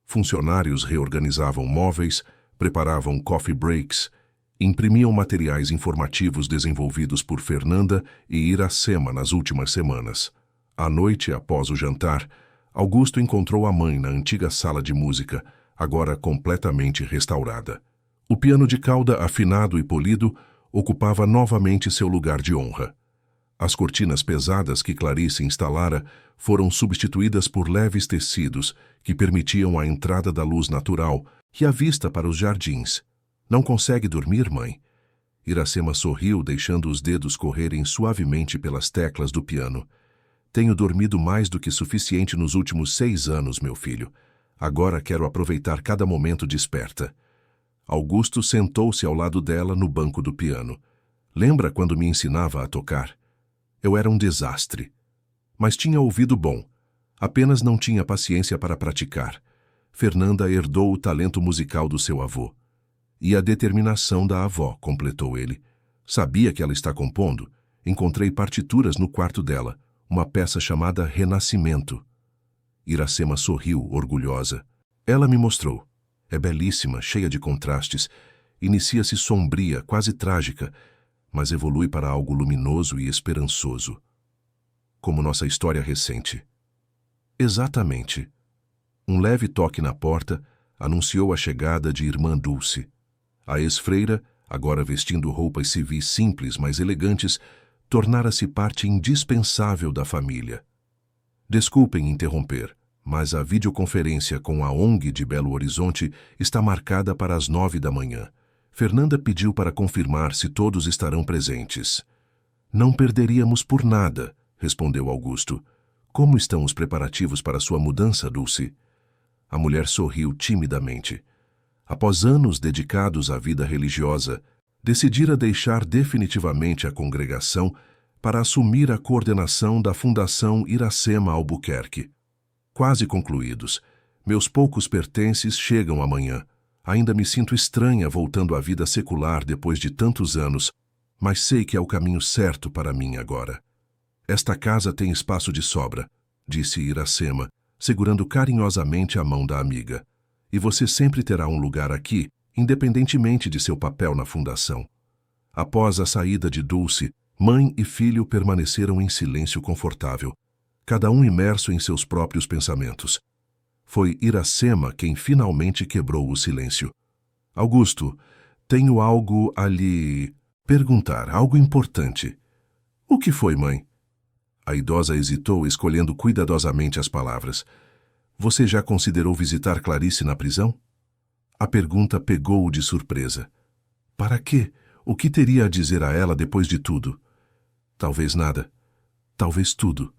Funcionários reorganizavam móveis, Preparavam coffee breaks, imprimiam materiais informativos desenvolvidos por Fernanda e Iracema nas últimas semanas. À noite, após o jantar, Augusto encontrou a mãe na antiga sala de música, agora completamente restaurada. O piano de cauda afinado e polido ocupava novamente seu lugar de honra. As cortinas pesadas que Clarice instalara foram substituídas por leves tecidos que permitiam a entrada da luz natural e a vista para os jardins. Não consegue dormir, mãe? Iracema sorriu, deixando os dedos correrem suavemente pelas teclas do piano. Tenho dormido mais do que suficiente nos últimos 6 anos, meu filho. Agora quero aproveitar cada momento desperta. Augusto sentou-se ao lado dela no banco do piano. Lembra quando me ensinava a tocar? Eu era um desastre. Mas tinha ouvido bom. Apenas não tinha paciência para praticar. Fernanda herdou o talento musical do seu avô. E a determinação da avó, completou ele. Sabia que ela está compondo? Encontrei partituras no quarto dela, uma peça chamada Renascimento. Iracema sorriu, orgulhosa. Ela me mostrou. É belíssima, cheia de contrastes. Inicia-se sombria, quase trágica, mas evolui para algo luminoso e esperançoso. Como nossa história recente. Exatamente. Um leve toque na porta anunciou a chegada de irmã Dulce. A ex-freira, agora vestindo roupas civis simples, mas elegantes, tornara-se parte indispensável da família. Desculpem interromper, mas a videoconferência com a ONG de Belo Horizonte está marcada para as 9 da manhã. Fernanda pediu para confirmar se todos estarão presentes. Não perderíamos por nada, respondeu Augusto. Como estão os preparativos para sua mudança, Dulce? A mulher sorriu timidamente. Após anos dedicados à vida religiosa, decidira deixar definitivamente a congregação para assumir a coordenação da Fundação Iracema Albuquerque. Quase concluídos, meus poucos pertences chegam amanhã. Ainda me sinto estranha voltando à vida secular depois de tantos anos, mas sei que é o caminho certo para mim agora. Esta casa tem espaço de sobra, disse Iracema, segurando carinhosamente a mão da amiga. E você sempre terá um lugar aqui, independentemente de seu papel na fundação. Após a saída de Dulce, mãe e filho permaneceram em silêncio confortável, cada um imerso em seus próprios pensamentos. Foi Iracema quem finalmente quebrou o silêncio. Augusto, tenho algo a lhe perguntar, algo importante. O que foi, mãe? A idosa hesitou, escolhendo cuidadosamente as palavras. Você já considerou visitar Clarice na prisão? A pergunta pegou-o de surpresa. Para quê? O que teria a dizer a ela depois de tudo? Talvez nada. Talvez tudo.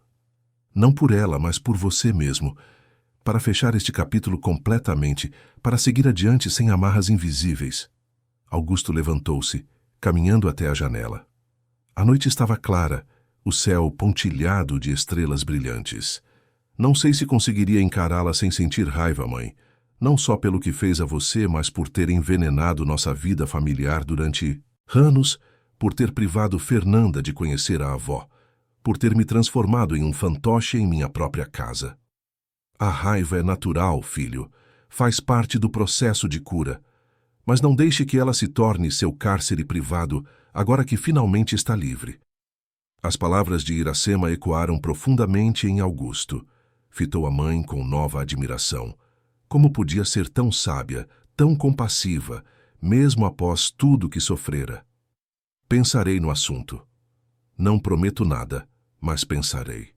Não por ela, mas por você mesmo. Para fechar este capítulo completamente, para seguir adiante sem amarras invisíveis. Augusto levantou-se, caminhando até a janela. A noite estava clara, o céu pontilhado de estrelas brilhantes. Não sei se conseguiria encará-la sem sentir raiva, mãe. Não só pelo que fez a você, mas por ter envenenado nossa vida familiar durante anos, por ter privado Fernanda de conhecer a avó, por ter me transformado em um fantoche em minha própria casa. A raiva é natural, filho. Faz parte do processo de cura. Mas não deixe que ela se torne seu cárcere privado, agora que finalmente está livre. As palavras de Iracema ecoaram profundamente em Augusto. Fitou a mãe com nova admiração. Como podia ser tão sábia, tão compassiva, mesmo após tudo que sofrera? Pensarei no assunto. Não prometo nada, mas pensarei.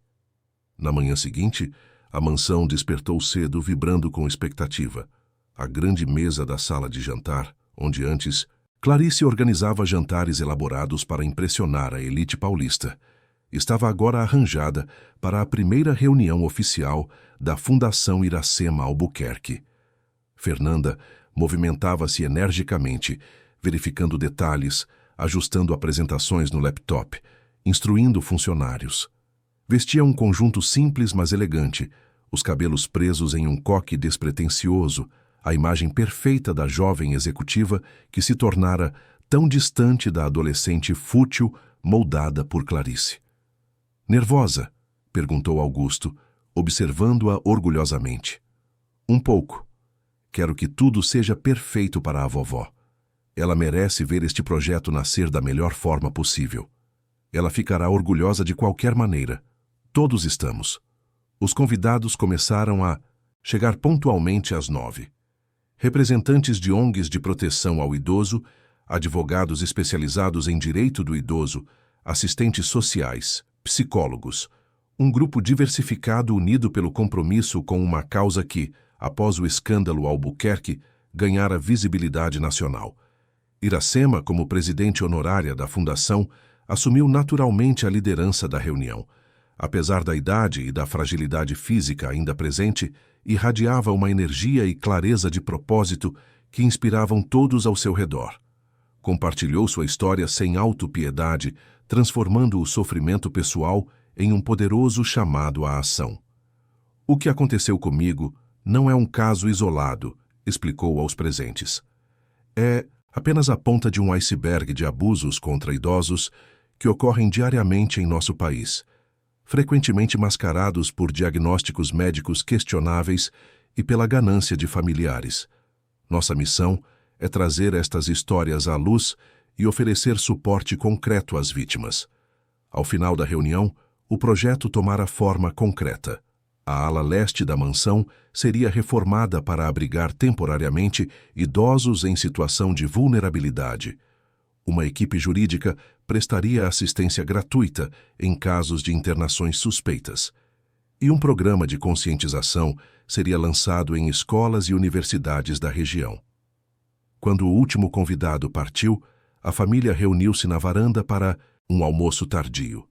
Na manhã seguinte, a mansão despertou cedo, vibrando com expectativa. A grande mesa da sala de jantar, onde antes Clarice organizava jantares elaborados para impressionar a elite paulista, estava agora arranjada para a primeira reunião oficial da Fundação Iracema Albuquerque. Fernanda movimentava-se energicamente, verificando detalhes, ajustando apresentações no laptop, instruindo funcionários. Vestia um conjunto simples, mas elegante, os cabelos presos em um coque despretensioso, a imagem perfeita da jovem executiva que se tornara tão distante da adolescente fútil moldada por Clarice. Nervosa? Perguntou Augusto, observando-a orgulhosamente. Um pouco. Quero que tudo seja perfeito para a vovó. Ela merece ver este projeto nascer da melhor forma possível. Ela ficará orgulhosa de qualquer maneira. Todos estamos. Os convidados começaram a chegar pontualmente às 9. Representantes de ONGs de proteção ao idoso, advogados especializados em direito do idoso, assistentes sociais, psicólogos, um grupo diversificado unido pelo compromisso com uma causa que, após o escândalo Albuquerque, ganhara visibilidade nacional. Iracema, como presidente honorária da Fundação, assumiu naturalmente a liderança da reunião. Apesar da idade e da fragilidade física ainda presente, irradiava uma energia e clareza de propósito que inspiravam todos ao seu redor. Compartilhou sua história sem autopiedade, transformando o sofrimento pessoal em um poderoso chamado à ação. O que aconteceu comigo não é um caso isolado, explicou aos presentes. É apenas a ponta de um iceberg de abusos contra idosos que ocorrem diariamente em nosso país, frequentemente mascarados por diagnósticos médicos questionáveis e pela ganância de familiares. Nossa missão é trazer estas histórias à luz e oferecer suporte concreto às vítimas. Ao final da reunião, o projeto tomara forma concreta. A ala leste da mansão seria reformada para abrigar temporariamente idosos em situação de vulnerabilidade. Uma equipe jurídica prestaria assistência gratuita em casos de internações suspeitas. E um programa de conscientização seria lançado em escolas e universidades da região. Quando o último convidado partiu, a família reuniu-se na varanda para um almoço tardio.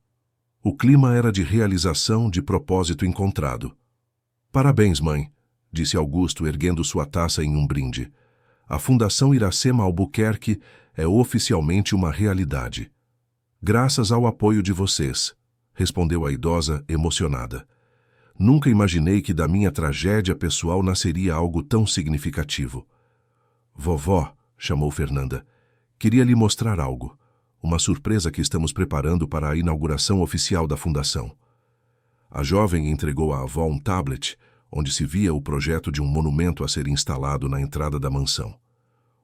O clima era de realização de propósito encontrado. Parabéns, mãe, disse Augusto, erguendo sua taça em um brinde. A Fundação Iracema Albuquerque é oficialmente uma realidade. Graças ao apoio de vocês, respondeu a idosa, emocionada. Nunca imaginei que da minha tragédia pessoal nasceria algo tão significativo. Vovó, chamou Fernanda, queria lhe mostrar algo. Uma surpresa que estamos preparando para a inauguração oficial da Fundação. A jovem entregou à avó um tablet, onde se via o projeto de um monumento a ser instalado na entrada da mansão.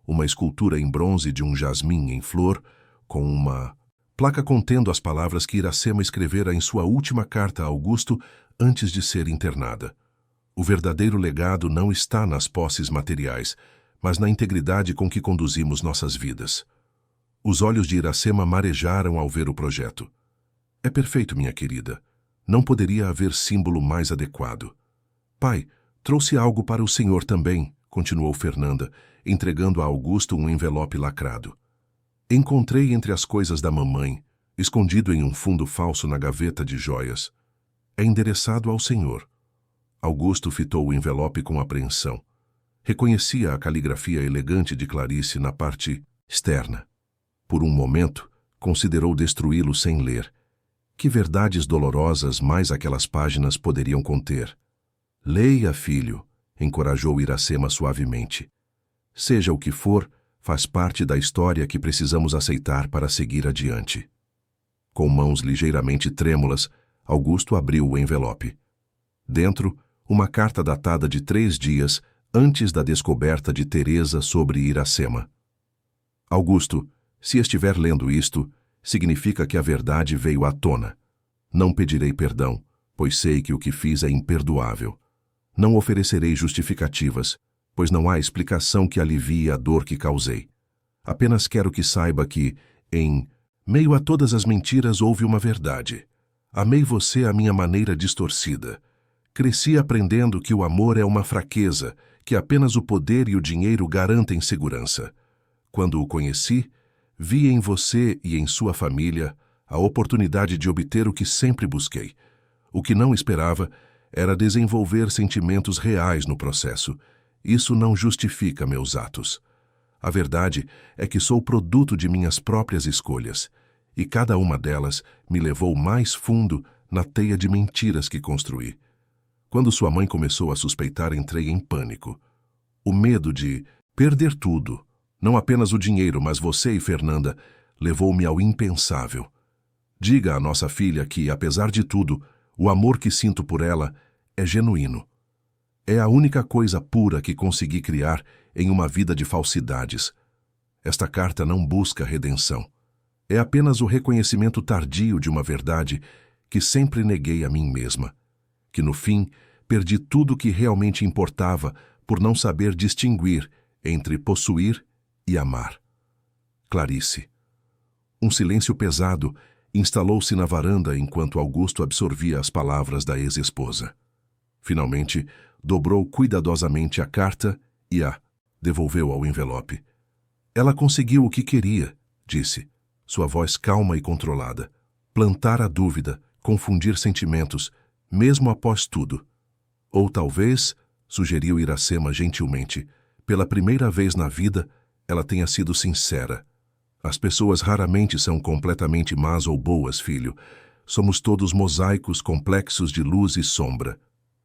Uma escultura em bronze de um jasmim em flor, com uma placa contendo as palavras que Iracema escrevera em sua última carta a Augusto antes de ser internada. O verdadeiro legado não está nas posses materiais, mas na integridade com que conduzimos nossas vidas. Os olhos de Iracema marejaram ao ver o projeto. É perfeito, minha querida. Não poderia haver símbolo mais adequado. Pai, trouxe algo para o senhor também, continuou Fernanda, entregando a Augusto um envelope lacrado. Encontrei entre as coisas da mamãe, escondido em um fundo falso na gaveta de joias. É endereçado ao senhor. Augusto fitou o envelope com apreensão. Reconhecia a caligrafia elegante de Clarice na parte externa. Por um momento, considerou destruí-lo sem ler. Que verdades dolorosas mais aquelas páginas poderiam conter? Leia, filho, encorajou Iracema suavemente. Seja o que for, faz parte da história que precisamos aceitar para seguir adiante. Com mãos ligeiramente trêmulas, Augusto abriu o envelope. Dentro, uma carta datada de 3 dias antes da descoberta de Teresa sobre Iracema. Augusto, se estiver lendo isto, significa que a verdade veio à tona. Não pedirei perdão, pois sei que o que fiz é imperdoável. Não oferecerei justificativas, pois não há explicação que alivie a dor que causei. Apenas quero que saiba que, em meio a todas as mentiras, houve uma verdade. Amei você à minha maneira distorcida. Cresci aprendendo que o amor é uma fraqueza, que apenas o poder e o dinheiro garantem segurança. Quando o conheci, vi em você e em sua família a oportunidade de obter o que sempre busquei. O que não esperava era desenvolver sentimentos reais no processo. Isso não justifica meus atos. A verdade é que sou produto de minhas próprias escolhas, e cada uma delas me levou mais fundo na teia de mentiras que construí. Quando sua mãe começou a suspeitar, entrei em pânico. O medo de perder tudo, não apenas o dinheiro, mas você e Fernanda, levou-me ao impensável. Diga à nossa filha que, apesar de tudo, o amor que sinto por ela é genuíno. É a única coisa pura que consegui criar em uma vida de falsidades. Esta carta não busca redenção. É apenas o reconhecimento tardio de uma verdade que sempre neguei a mim mesma. Que no fim, perdi tudo o que realmente importava por não saber distinguir entre possuir e amar. Clarice. Um silêncio pesado instalou-se na varanda enquanto Augusto absorvia as palavras da ex-esposa. Finalmente, dobrou cuidadosamente a carta e a devolveu ao envelope. Ela conseguiu o que queria, disse, sua voz calma e controlada. Plantar a dúvida, confundir sentimentos, mesmo após tudo. Ou talvez, sugeriu Iracema gentilmente, pela primeira vez na vida, ela tenha sido sincera. As pessoas raramente são completamente más ou boas, filho. Somos todos mosaicos complexos de luz e sombra.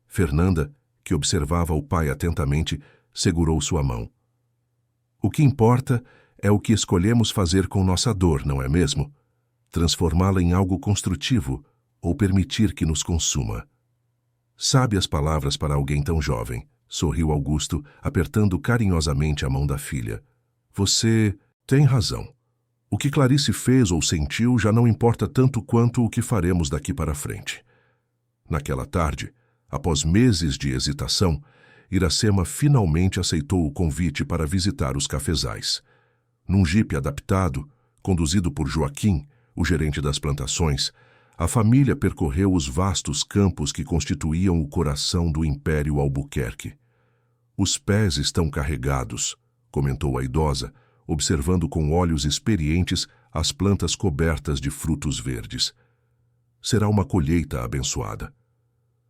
Fernanda, que observava o pai atentamente, segurou sua mão. O que importa é o que escolhemos fazer com nossa dor, não é mesmo? Transformá-la em algo construtivo ou permitir que nos consuma. Sabe as palavras para alguém tão jovem, sorriu Augusto, apertando carinhosamente a mão da filha. Você tem razão. O que Clarice fez ou sentiu já não importa tanto quanto o que faremos daqui para frente. Naquela tarde, após meses de hesitação, Iracema finalmente aceitou o convite para visitar os cafezais. Num jipe adaptado, conduzido por Joaquim, o gerente das plantações, a família percorreu os vastos campos que constituíam o coração do Império Albuquerque. Os pés estão carregados, comentou a idosa, observando com olhos experientes as plantas cobertas de frutos verdes. Será uma colheita abençoada.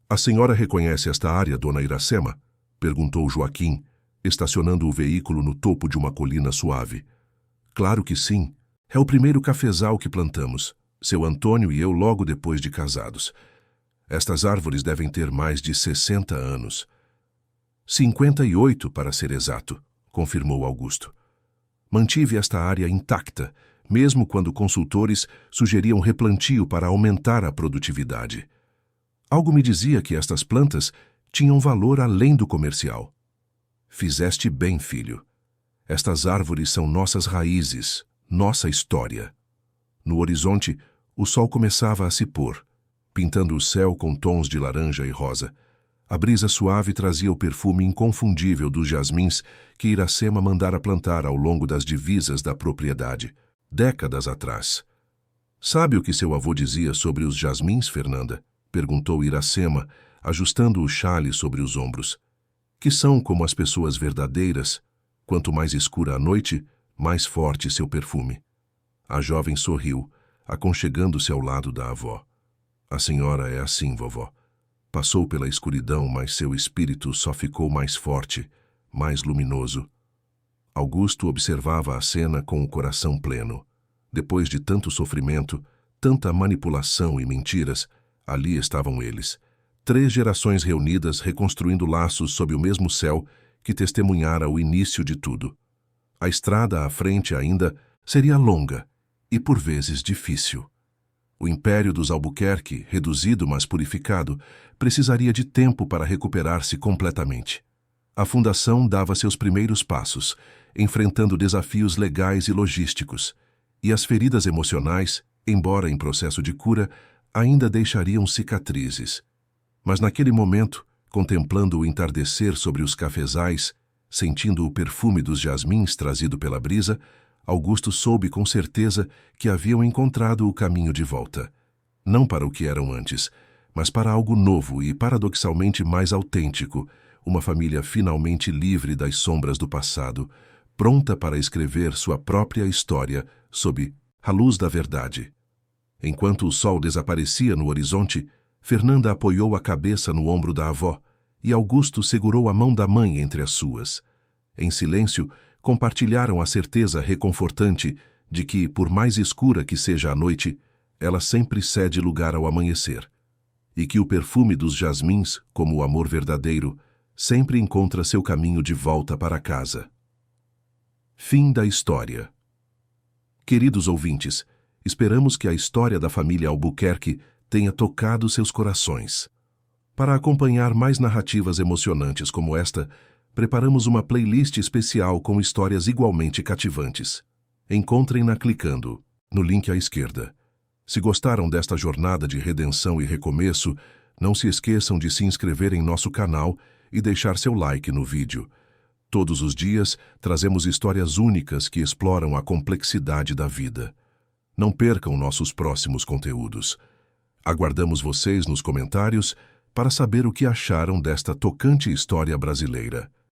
A senhora reconhece esta área, dona Iracema? Perguntou Joaquim, estacionando o veículo no topo de uma colina suave. Claro que sim. É o primeiro cafezal que plantamos. Seu Antônio e eu logo depois de casados. Estas árvores devem ter mais de 60 anos. 58, para ser exato, confirmou Augusto. Mantive esta área intacta, mesmo quando consultores sugeriam replantio para aumentar a produtividade. Algo me dizia que estas plantas tinham valor além do comercial. Fizeste bem, filho. Estas árvores são nossas raízes, nossa história. No horizonte, o sol começava a se pôr, pintando o céu com tons de laranja e rosa. A brisa suave trazia o perfume inconfundível dos jasmins que Iracema mandara plantar ao longo das divisas da propriedade, décadas atrás. Sabe o que seu avô dizia sobre os jasmins, Fernanda? Perguntou Iracema, ajustando o xale sobre os ombros. Que são como as pessoas verdadeiras. Quanto mais escura a noite, mais forte seu perfume. A jovem sorriu, aconchegando-se ao lado da avó. A senhora é assim, vovó. Passou pela escuridão, mas seu espírito só ficou mais forte, mais luminoso. Augusto observava a cena com o coração pleno. Depois de tanto sofrimento, tanta manipulação e mentiras, ali estavam eles. 3 gerações reunidas reconstruindo laços sob o mesmo céu que testemunhara o início de tudo. A estrada à frente ainda seria longa e por vezes difícil. O império dos Albuquerque, reduzido mas purificado, precisaria de tempo para recuperar-se completamente. A fundação dava seus primeiros passos, enfrentando desafios legais e logísticos, e as feridas emocionais, embora em processo de cura, ainda deixariam cicatrizes. Mas naquele momento, contemplando o entardecer sobre os cafezais, sentindo o perfume dos jasmins trazido pela brisa, Augusto soube com certeza que haviam encontrado o caminho de volta. Não para o que eram antes, mas para algo novo e paradoxalmente mais autêntico, uma família finalmente livre das sombras do passado, pronta para escrever sua própria história sob a luz da verdade. Enquanto o sol desaparecia no horizonte, Fernanda apoiou a cabeça no ombro da avó e Augusto segurou a mão da mãe entre as suas. Em silêncio, compartilharam a certeza reconfortante de que, por mais escura que seja a noite, ela sempre cede lugar ao amanhecer, e que o perfume dos jasmins, como o amor verdadeiro, sempre encontra seu caminho de volta para casa. Fim da história. Queridos ouvintes, esperamos que a história da família Albuquerque tenha tocado seus corações. Para acompanhar mais narrativas emocionantes como esta, preparamos uma playlist especial com histórias igualmente cativantes. Encontrem-na clicando no link à esquerda. Se gostaram desta jornada de redenção e recomeço, não se esqueçam de se inscrever em nosso canal e deixar seu like no vídeo. Todos os dias trazemos histórias únicas que exploram a complexidade da vida. Não percam nossos próximos conteúdos. Aguardamos vocês nos comentários para saber o que acharam desta tocante história brasileira.